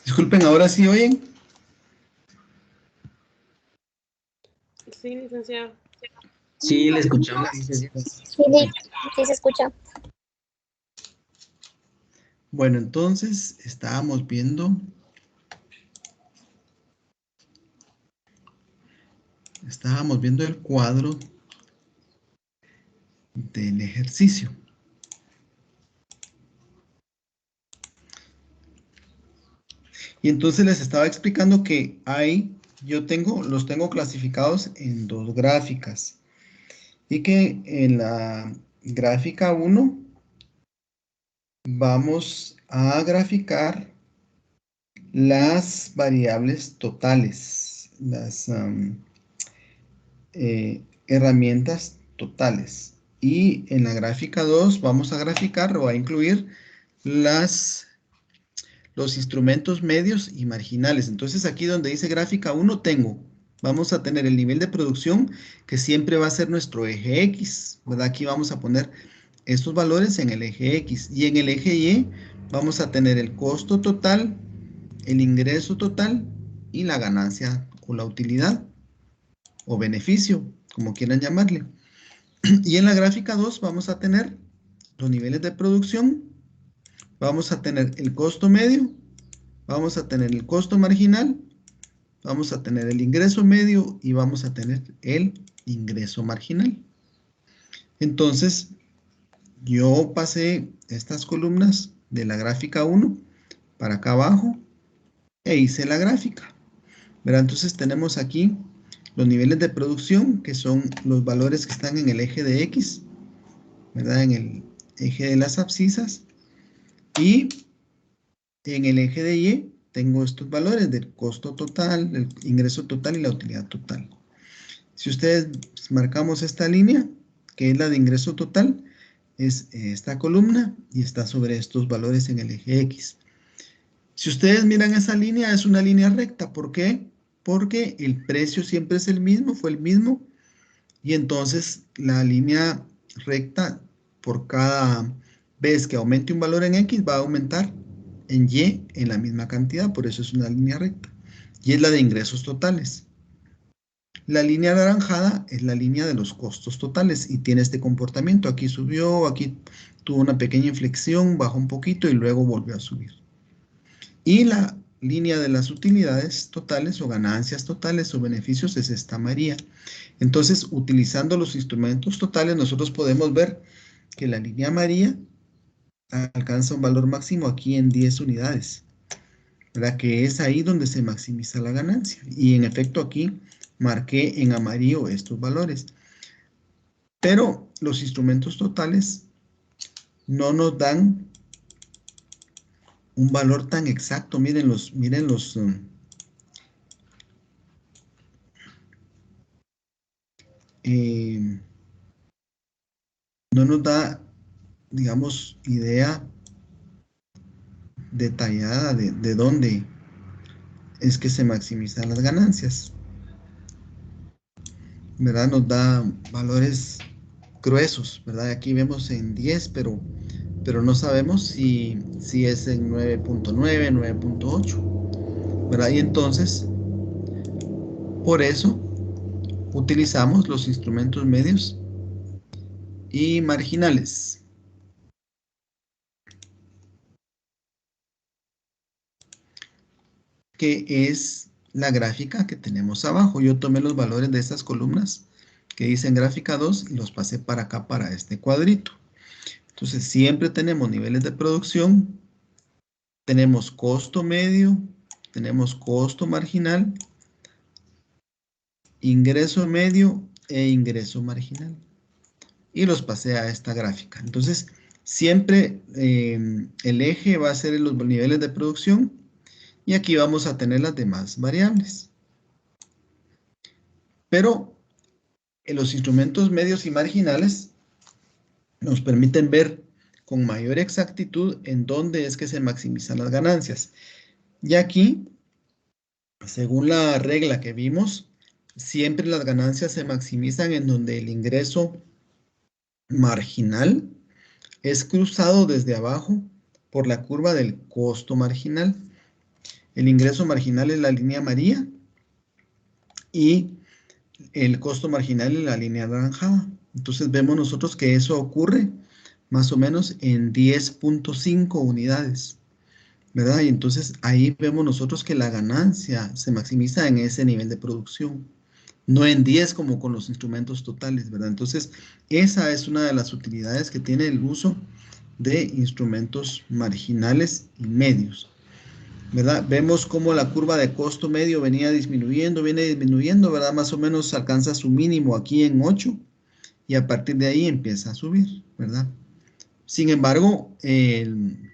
Disculpen, ¿ahora sí oyen? Sí, licenciado. Sí, le escuchamos. Sí, Lick. Sí se escucha. Bueno, entonces estábamos viendo el cuadro del ejercicio. Y entonces les estaba explicando que los tengo clasificados en dos gráficas. Y que en la gráfica 1 vamos a graficar las variables totales, las herramientas totales. Y en la gráfica 2 vamos a graficar o a incluir los instrumentos medios y marginales. Entonces aquí donde dice gráfica 1 vamos a tener el nivel de producción que siempre va a ser nuestro eje X, ¿verdad? Aquí vamos a poner estos valores en el eje X y en el eje Y vamos a tener el costo total, el ingreso total y la ganancia o la utilidad o beneficio, como quieran llamarle. Y en la gráfica 2 vamos a tener los niveles de producción vamos a tener el costo medio, vamos a tener el costo marginal, vamos a tener el ingreso medio y vamos a tener el ingreso marginal. Entonces, yo pasé estas columnas de la gráfica 1 para acá abajo e hice la gráfica. ¿Verdad? Entonces tenemos aquí los niveles de producción, que son los valores que están en el eje de X, ¿verdad? En el eje de las abscisas. Y en el eje de Y tengo estos valores del costo total, el ingreso total y la utilidad total. Si ustedes marcamos esta línea, que es la de ingreso total, es esta columna y está sobre estos valores en el eje X. Si ustedes miran esa línea, es una línea recta. ¿Por qué? Porque el precio siempre es el mismo, fue el mismo. Y entonces la línea recta, por cada vez que aumente un valor en X, va a aumentar en Y en la misma cantidad. Por eso es una línea recta. Y es la de ingresos totales. La línea anaranjada es la línea de los costos totales y tiene este comportamiento. Aquí subió, aquí tuvo una pequeña inflexión, bajó un poquito y luego volvió a subir. Y la línea de las utilidades totales o ganancias totales o beneficios es esta amarilla. Entonces, utilizando los instrumentos totales, nosotros podemos ver que la línea amarilla alcanza un valor máximo aquí en 10 unidades, ¿verdad? Que es ahí donde se maximiza la ganancia. Y en efecto aquí marqué en amarillo estos valores. Pero los instrumentos totales no nos dan un valor tan exacto. Miren los no nos da, digamos, idea detallada de dónde es que se maximizan las ganancias, ¿verdad? Nos da valores gruesos, ¿verdad? Aquí vemos en 10, pero no sabemos si es en 9.9, 9.8, ¿verdad? Y entonces, por eso, utilizamos los instrumentos medios y marginales. Que es la gráfica que tenemos abajo. Yo tomé los valores de estas columnas que dicen gráfica 2 y los pasé para acá, para este cuadrito. Entonces, siempre tenemos niveles de producción, tenemos costo medio, tenemos costo marginal, ingreso medio e ingreso marginal. Y los pasé a esta gráfica. Entonces, siempre el eje va a ser los niveles de producción y aquí vamos a tener las demás variables. Pero los instrumentos medios y marginales nos permiten ver con mayor exactitud en dónde es que se maximizan las ganancias. Y aquí, según la regla que vimos, siempre las ganancias se maximizan en donde el ingreso marginal es cruzado desde abajo por la curva del costo marginal. El ingreso marginal es la línea amarilla y el costo marginal es la línea anaranjada. Entonces vemos nosotros que eso ocurre más o menos en 10.5 unidades, ¿verdad? Y entonces ahí vemos nosotros que la ganancia se maximiza en ese nivel de producción, no en 10 como con los instrumentos totales, ¿verdad? Entonces esa es una de las utilidades que tiene el uso de instrumentos marginales y medios, ¿verdad? Vemos cómo la curva de costo medio viene disminuyendo, ¿verdad? Más o menos alcanza su mínimo aquí en 8 y a partir de ahí empieza a subir, ¿verdad? Sin embargo, el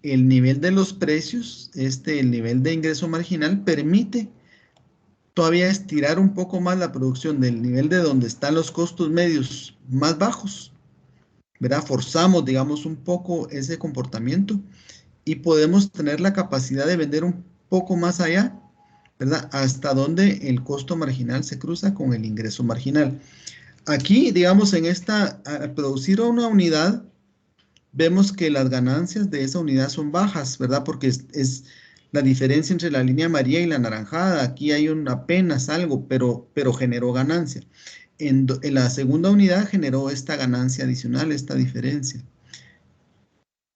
nivel de los precios, el nivel de ingreso marginal permite todavía estirar un poco más la producción del nivel de donde están los costos medios más bajos, ¿verdad? Forzamos, digamos, un poco ese comportamiento y podemos tener la capacidad de vender un poco más allá, ¿verdad? Hasta donde el costo marginal se cruza con el ingreso marginal. Aquí, digamos, al producir una unidad, vemos que las ganancias de esa unidad son bajas, ¿verdad? Porque es la diferencia entre la línea amarilla y la anaranjada. Aquí hay apenas algo, pero generó ganancia. En la segunda unidad generó esta ganancia adicional, esta diferencia.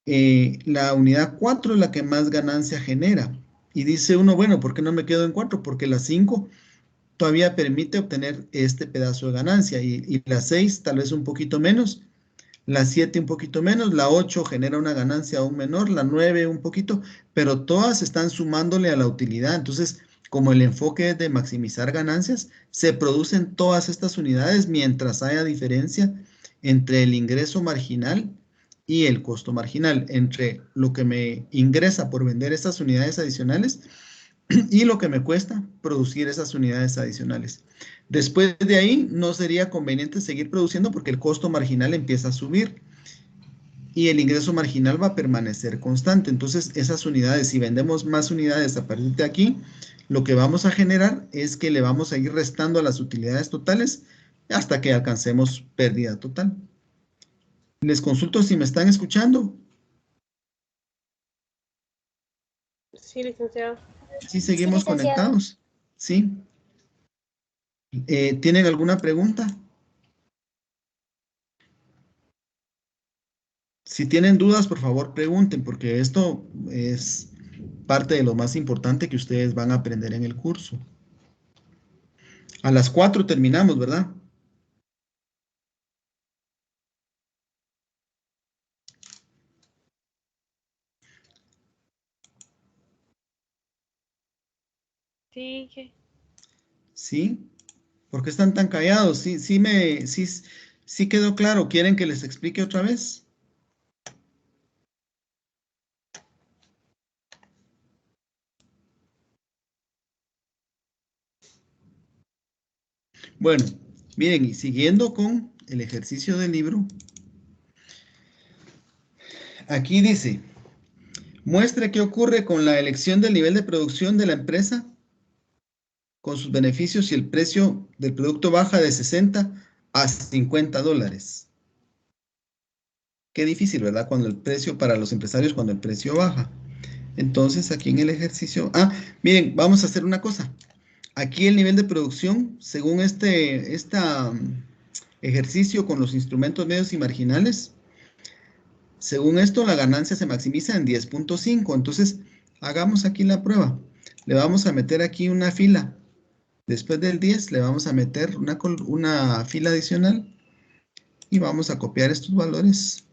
la unidad 4 es la que más ganancia genera. Y dice uno, bueno, ¿por qué no me quedo en 4? Porque la 5 todavía permite obtener este pedazo de ganancia. Y la 6 tal vez un poquito menos. La 7 un poquito menos. La 8 genera una ganancia aún menor. La 9 un poquito. Pero todas están sumándole a la utilidad. Entonces, como el enfoque es de maximizar ganancias, se producen todas estas unidades mientras haya diferencia entre el ingreso marginal y el costo marginal, entre lo que me ingresa por vender estas unidades adicionales y lo que me cuesta producir esas unidades adicionales. Después de ahí, no sería conveniente seguir produciendo porque el costo marginal empieza a subir y el ingreso marginal va a permanecer constante. Entonces, esas unidades, si vendemos más unidades a partir de aquí, lo que vamos a generar es que le vamos a ir restando a las utilidades totales hasta que alcancemos pérdida total. Les consulto si me están escuchando. Sí, licenciado. Sí, seguimos Sí, licenciado. conectados. Sí. ¿Tienen alguna pregunta? Si tienen dudas, por favor, pregunten, porque esto es parte de lo más importante que ustedes van a aprender en el curso. A las 4 terminamos, ¿verdad? Sí, que ¿Sí? ¿Por qué están tan callados? Sí quedó claro. ¿Quieren que les explique otra vez? Bueno, miren, y siguiendo con el ejercicio del libro, aquí dice, muestre qué ocurre con la elección del nivel de producción de la empresa con sus beneficios si el precio del producto baja de 60 a 50 dólares. Qué difícil, ¿verdad? Cuando el precio, para los empresarios, cuando el precio baja. Entonces, aquí en el ejercicio, miren, vamos a hacer una cosa. Aquí el nivel de producción, según este ejercicio con los instrumentos medios y marginales, según esto, la ganancia se maximiza en 10.5. Entonces, hagamos aquí la prueba. Le vamos a meter aquí una fila. Después del 10 le vamos a meter una fila adicional y vamos a copiar estos valores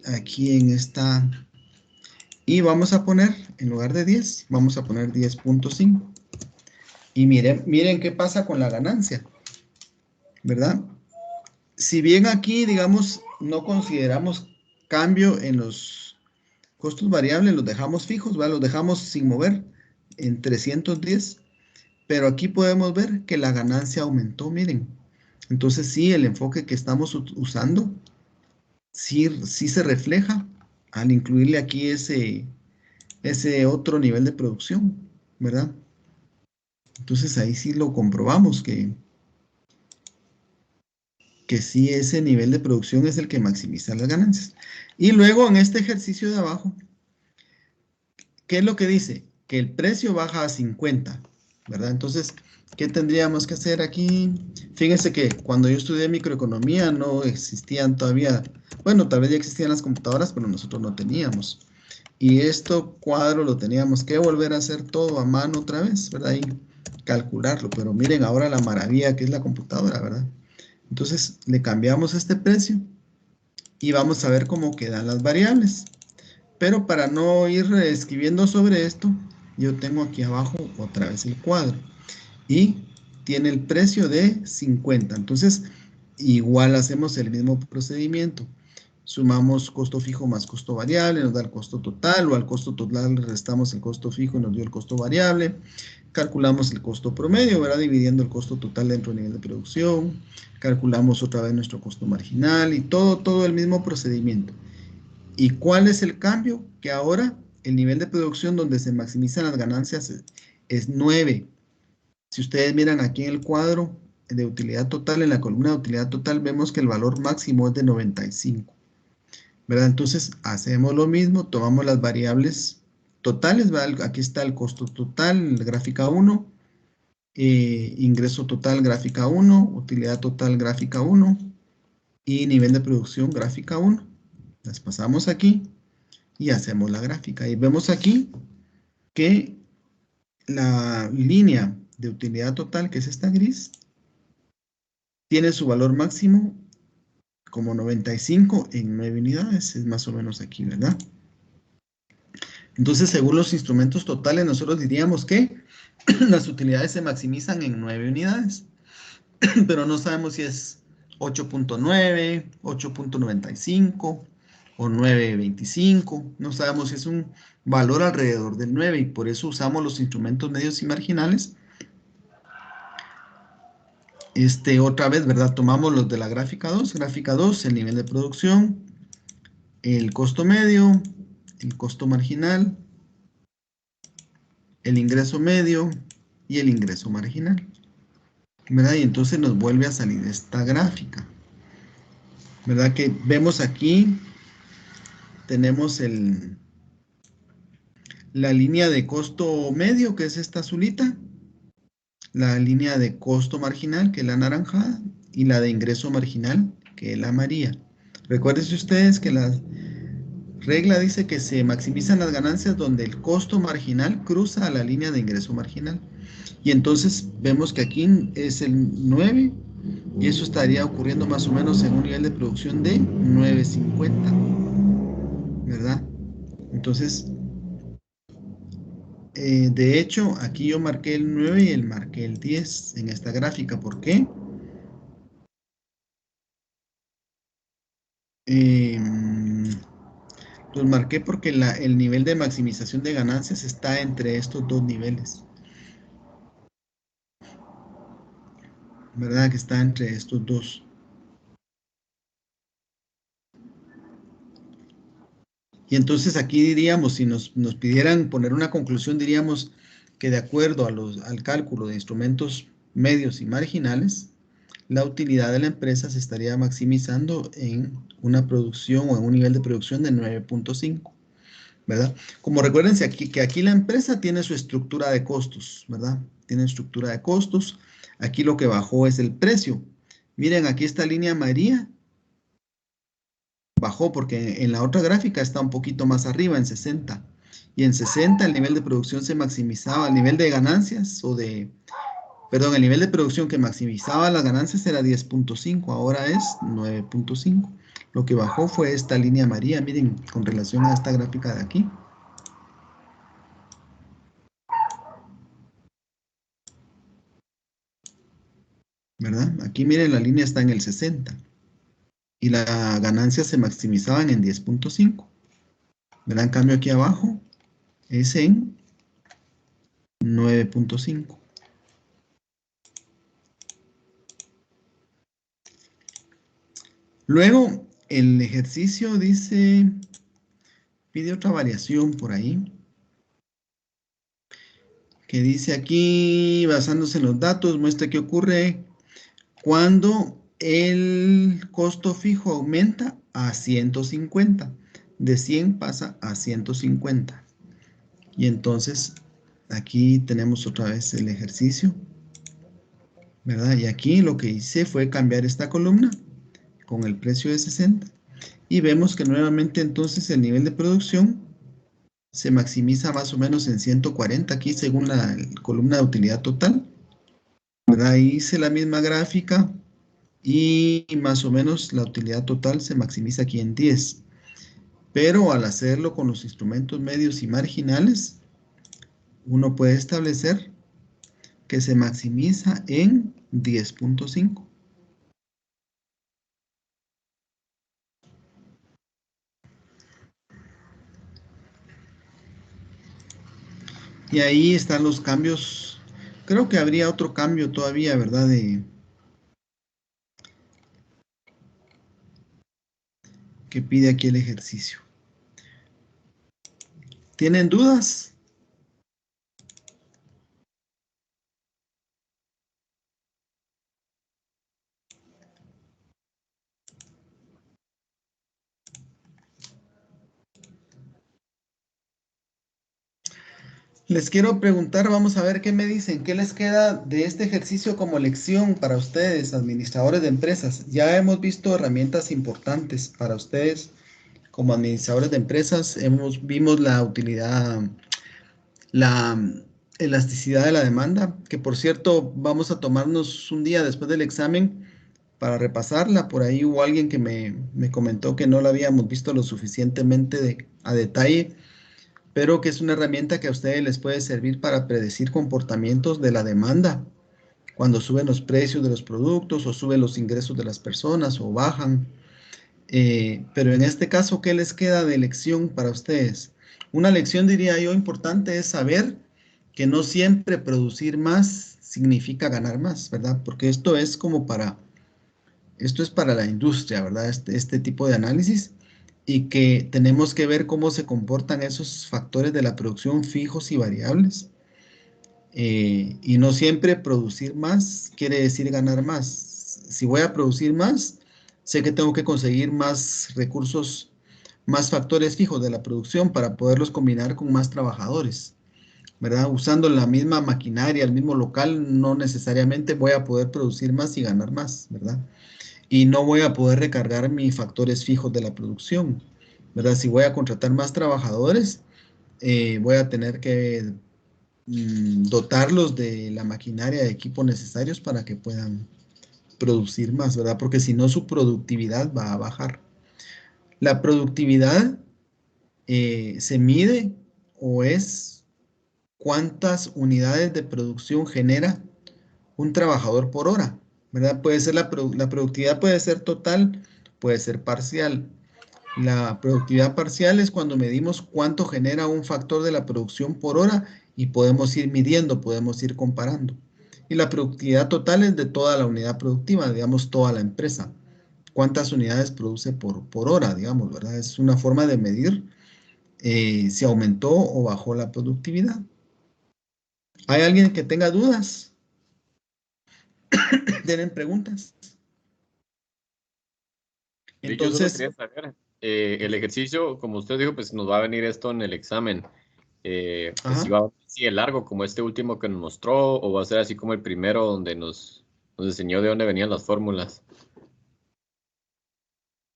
aquí en esta. Y vamos a poner, en lugar de 10, vamos a poner 10.5. Y miren qué pasa con la ganancia, ¿verdad? Si bien aquí, digamos, no consideramos cambio en los costos variables, los dejamos fijos, ¿verdad? Los dejamos sin mover en 310, pero aquí podemos ver que la ganancia aumentó, miren. Entonces sí, el enfoque que estamos usando, sí se refleja al incluirle aquí ese otro nivel de producción, ¿verdad? Entonces ahí sí lo comprobamos que sí ese nivel de producción es el que maximiza las ganancias. Y luego en este ejercicio de abajo, ¿qué es lo que dice? Que el precio baja a 50, ¿verdad? Entonces, ¿qué tendríamos que hacer aquí? Fíjense que cuando yo estudié microeconomía no existían todavía, bueno, tal vez ya existían las computadoras, pero nosotros no teníamos. Y esto cuadro lo teníamos que volver a hacer todo a mano otra vez, ¿verdad? Y calcularlo, pero miren ahora la maravilla que es la computadora, ¿verdad? Entonces le cambiamos este precio y vamos a ver cómo quedan las variables. Pero para no ir escribiendo sobre esto, yo tengo aquí abajo otra vez el cuadro. Y tiene el precio de 50. Entonces, igual hacemos el mismo procedimiento. Sumamos costo fijo más costo variable, nos da el costo total, o al costo total le restamos el costo fijo y nos dio el costo variable. Calculamos el costo promedio, ¿verdad? Dividiendo el costo total dentro del nivel de producción. Calculamos otra vez nuestro costo marginal y todo el mismo procedimiento. ¿Y cuál es el cambio? Que ahora el nivel de producción donde se maximizan las ganancias es 9. Si ustedes miran aquí en el cuadro de utilidad total, en la columna de utilidad total, vemos que el valor máximo es de 95. ¿Verdad? Entonces, hacemos lo mismo, tomamos las variables totales, ¿verdad? Aquí está el costo total, gráfica 1, ingreso total, gráfica 1, utilidad total, gráfica 1, y nivel de producción, gráfica 1. Las pasamos aquí y hacemos la gráfica. Y vemos aquí que la línea de utilidad total, que es esta gris, tiene su valor máximo como 95 en 9 unidades. Es más o menos aquí, ¿verdad? Entonces, según los instrumentos totales, nosotros diríamos que las utilidades se maximizan en 9 unidades. Pero no sabemos si es 8.9, 8.95 o 9.25. No sabemos si es un valor alrededor del 9 y por eso usamos los instrumentos medios y marginales. Otra vez, ¿verdad? Tomamos los de la gráfica 2. Gráfica 2, el nivel de producción, el costo medio, el costo marginal, el ingreso medio y el ingreso marginal, ¿verdad? Y entonces nos vuelve a salir esta gráfica, ¿verdad? Que vemos aquí, tenemos la línea de costo medio, que es esta azulita, la línea de costo marginal, que es la naranjada, y la de ingreso marginal, que es la amarilla. Recuérdense ustedes que la regla dice que se maximizan las ganancias donde el costo marginal cruza a la línea de ingreso marginal. Y entonces vemos que aquí es el 9, y eso estaría ocurriendo más o menos en un nivel de producción de 9.50, ¿verdad? Entonces, de hecho, aquí yo marqué el 9 y marqué el 10 en esta gráfica. ¿Por qué? Los marqué porque el nivel de maximización de ganancias está entre estos dos niveles, ¿verdad? Que está entre estos dos. Y entonces aquí diríamos, si nos pidieran poner una conclusión, diríamos que de acuerdo al cálculo de instrumentos medios y marginales, la utilidad de la empresa se estaría maximizando en una producción o en un nivel de producción de 9.5, ¿verdad? Como recuérdense aquí, que aquí la empresa tiene su estructura de costos, ¿verdad? Tiene estructura de costos. Aquí lo que bajó es el precio. Miren, aquí esta línea amarilla bajó porque en la otra gráfica está un poquito más arriba, en 60. Y en 60 el nivel de producción se maximizaba, el nivel de ganancias perdón, el nivel de producción que maximizaba las ganancias era 10.5, ahora es 9.5. Lo que bajó fue esta línea amarilla, miren, con relación a esta gráfica de aquí. ¿Verdad? Aquí miren, la línea está en el 60. Y las ganancias se maximizaban en 10.5. ¿Verdad? En cambio aquí abajo es en 9.5. Luego, el ejercicio dice, pide otra variación por ahí, que dice aquí, basándose en los datos, muestra qué ocurre cuando el costo fijo aumenta a 150. De 100 pasa a 150. Y entonces, aquí tenemos otra vez el ejercicio, ¿verdad? Y aquí lo que hice fue cambiar esta columna con el precio de 60. Y vemos que nuevamente entonces el nivel de producción se maximiza más o menos en 140 aquí según la columna de utilidad total, ¿verdad? Ahí hice la misma gráfica y más o menos la utilidad total se maximiza aquí en 10. Pero al hacerlo con los instrumentos medios y marginales, uno puede establecer que se maximiza en 10.5. Y ahí están los cambios. Creo que habría otro cambio todavía, ¿verdad? Que pide aquí el ejercicio. ¿Tienen dudas? Les quiero preguntar, vamos a ver qué me dicen, qué les queda de este ejercicio como lección para ustedes, administradores de empresas. Ya hemos visto herramientas importantes para ustedes como administradores de empresas, vimos la utilidad, la elasticidad de la demanda, que por cierto, vamos a tomarnos un día después del examen para repasarla. Por ahí hubo alguien que me comentó que no la habíamos visto lo suficientemente a detalle, pero que es una herramienta que a ustedes les puede servir para predecir comportamientos de la demanda, cuando suben los precios de los productos o suben los ingresos de las personas o bajan. Pero en este caso, ¿qué les queda de lección para ustedes? Una lección, diría yo, importante es saber que no siempre producir más significa ganar más, ¿verdad? Porque esto es para la industria, ¿verdad? Este tipo de análisis, y que tenemos que ver cómo se comportan esos factores de la producción fijos y variables. Y no siempre producir más quiere decir ganar más. Si voy a producir más, sé que tengo que conseguir más recursos, más factores fijos de la producción para poderlos combinar con más trabajadores, ¿verdad? Usando la misma maquinaria, el mismo local, no necesariamente voy a poder producir más y ganar más, ¿verdad? Y no voy a poder recargar mis factores fijos de la producción, ¿verdad? Si voy a contratar más trabajadores, voy a tener que dotarlos de la maquinaria de equipos necesarios para que puedan producir más, ¿verdad? Porque si no, su productividad va a bajar. La productividad se mide o es cuántas unidades de producción genera un trabajador por hora, ¿verdad? Puede ser la productividad puede ser total, puede ser parcial. La productividad parcial es cuando medimos cuánto genera un factor de la producción por hora y podemos ir midiendo, podemos ir comparando. Y la productividad total es de toda la unidad productiva, digamos, toda la empresa. Cuántas unidades produce por hora, digamos, ¿verdad? Es una forma de medir si aumentó o bajó la productividad. ¿Hay alguien que tenga dudas? ¿Tienen preguntas? Yo solo Entonces, quería saber, el ejercicio, como usted dijo, pues nos va a venir esto en el examen. Pues si ajá, va a ser así de largo como este último que nos mostró, o va a ser así como el primero donde nos enseñó de dónde venían las fórmulas.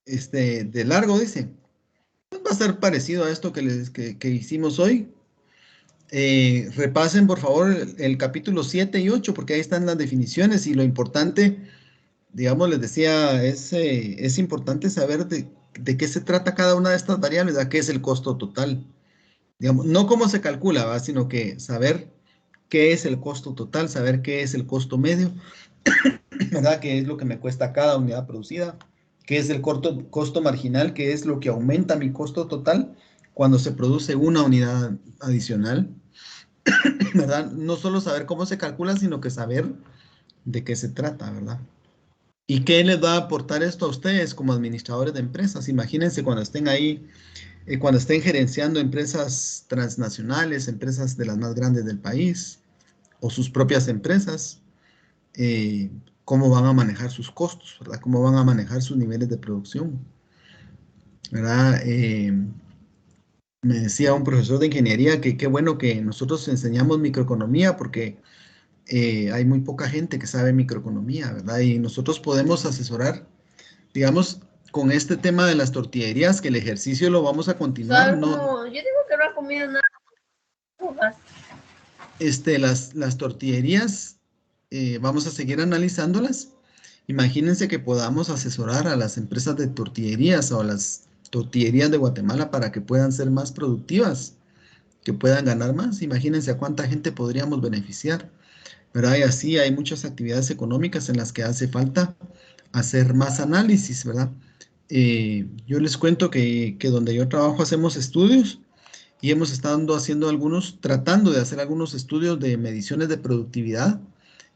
de largo dice. Va a ser parecido a esto que hicimos hoy. Repasen por favor el capítulo 7 y 8 porque ahí están las definiciones y lo importante, digamos, les decía, es importante saber de qué se trata cada una de estas variables, a qué es el costo total. Digamos, no cómo se calcula, ¿va? Sino que saber qué es el costo total, saber qué es el costo medio, ¿verdad? ¿Qué es lo que me cuesta cada unidad producida? ¿Qué es el costo marginal? ¿Qué es lo que aumenta mi costo total cuando se produce una unidad adicional? ¿Verdad? No solo saber cómo se calcula, sino que saber de qué se trata, ¿verdad? ¿Y qué les va a aportar esto a ustedes como administradores de empresas? Imagínense cuando estén ahí, cuando estén gerenciando empresas transnacionales, empresas de las más grandes del país o sus propias empresas, cómo van a manejar sus costos, ¿verdad? Cómo van a manejar sus niveles de producción, ¿verdad? Me decía un profesor de ingeniería que qué bueno que nosotros enseñamos microeconomía porque hay muy poca gente que sabe microeconomía, ¿verdad? Y nosotros podemos asesorar, digamos, con este tema de las tortillerías, que el ejercicio lo vamos a continuar, no, Yo digo que no ha comido nada más. las tortillerías, vamos a seguir analizándolas. Imagínense que podamos asesorar a las empresas de tortillerías o a las tortillerías de Guatemala para que puedan ser más productivas, que puedan ganar más. Imagínense a cuánta gente podríamos beneficiar, ¿verdad? Y así hay muchas actividades económicas en las que hace falta hacer más análisis, ¿verdad? Yo les cuento que donde yo trabajo hacemos estudios y hemos estado haciendo tratando de hacer algunos estudios de mediciones de productividad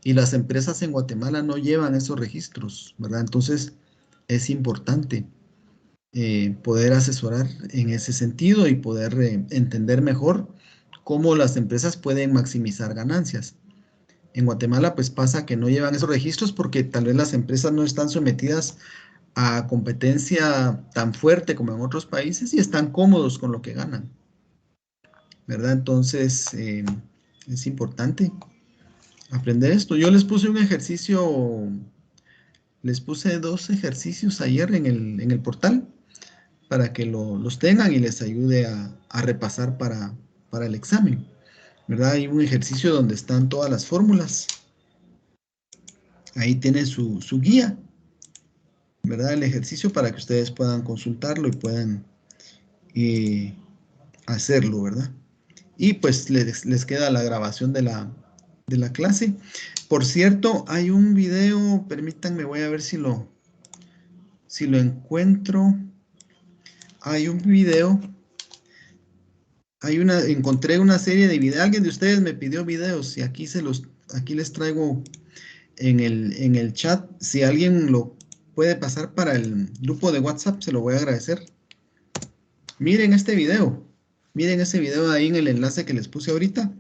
y las empresas en Guatemala no llevan esos registros, ¿verdad? Entonces es importante poder asesorar en ese sentido y poder entender mejor cómo las empresas pueden maximizar ganancias. En Guatemala pues pasa que no llevan esos registros porque tal vez las empresas no están sometidas a competencia tan fuerte como en otros países y están cómodos con lo que ganan, ¿verdad? Entonces es importante aprender esto. Yo les puse un ejercicio, les puse 2 ejercicios ayer en el portal para que los tengan y les ayude a repasar para el examen, ¿verdad? Hay un ejercicio donde están todas las fórmulas. Ahí tiene su guía, ¿verdad? El ejercicio para que ustedes puedan consultarlo y puedan hacerlo, ¿verdad? Y pues les queda la grabación de la clase. Por cierto, hay un video, permítanme, voy a ver si lo encuentro. Hay un video, encontré una serie de videos, alguien de ustedes me pidió videos y aquí les traigo en el chat. Si alguien lo puede pasar para el grupo de WhatsApp, se lo voy a agradecer. Miren este video. Miren ese video ahí en el enlace que les puse ahorita.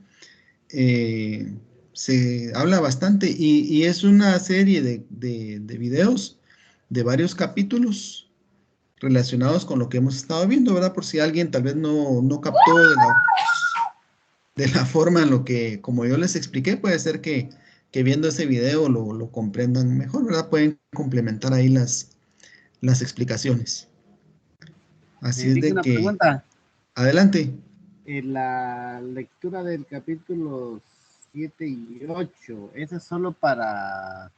Se habla bastante y es una serie de videos de varios capítulos relacionados con lo que hemos estado viendo, ¿verdad? Por si alguien tal vez no captó de la forma en lo que, como yo les expliqué, puede ser que viendo ese video lo comprendan mejor, ¿verdad? Pueden complementar ahí las explicaciones. Así es Enrique, de una que, pregunta. adelante. En la lectura del capítulo 7 y 8, ¿eso es solo para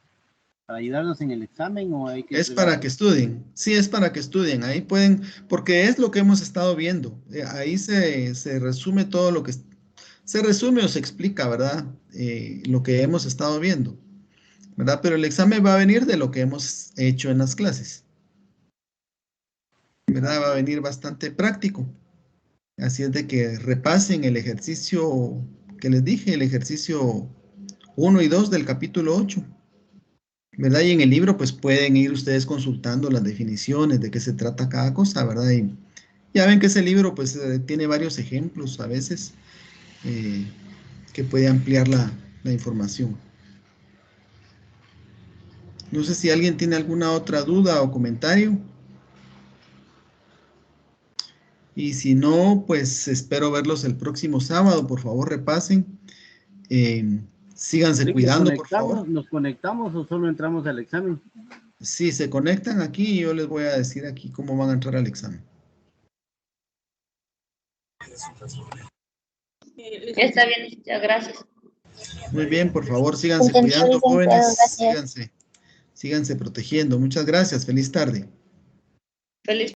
ayudarnos en el examen o hay que Es para que estudien, sí, es para que estudien, ahí pueden, porque es lo que hemos estado viendo, ahí se resume todo lo que, se resume o se explica, ¿verdad? Lo que hemos estado viendo, ¿verdad? Pero el examen va a venir de lo que hemos hecho en las clases, ¿verdad? Va a venir bastante práctico, así es de que repasen el ejercicio que les dije, el ejercicio 1 y 2 del capítulo 8. ¿Verdad? Y en el libro pues pueden ir ustedes consultando las definiciones de qué se trata cada cosa, ¿verdad? Y ya ven que ese libro pues tiene varios ejemplos a veces que puede ampliar la información. No sé si alguien tiene alguna otra duda o comentario. Y si no, pues espero verlos el próximo sábado. Por favor, repasen. Síganse Enrique, cuidando, por favor. ¿nos conectamos o solo entramos al examen? Si se conectan aquí, yo les voy a decir aquí cómo van a entrar al examen. Está bien, licenciado, gracias. Muy bien, por favor, síganse Entendido, cuidando, licenciado, jóvenes. gracias. Síganse protegiendo. Muchas gracias. Feliz tarde. Feliz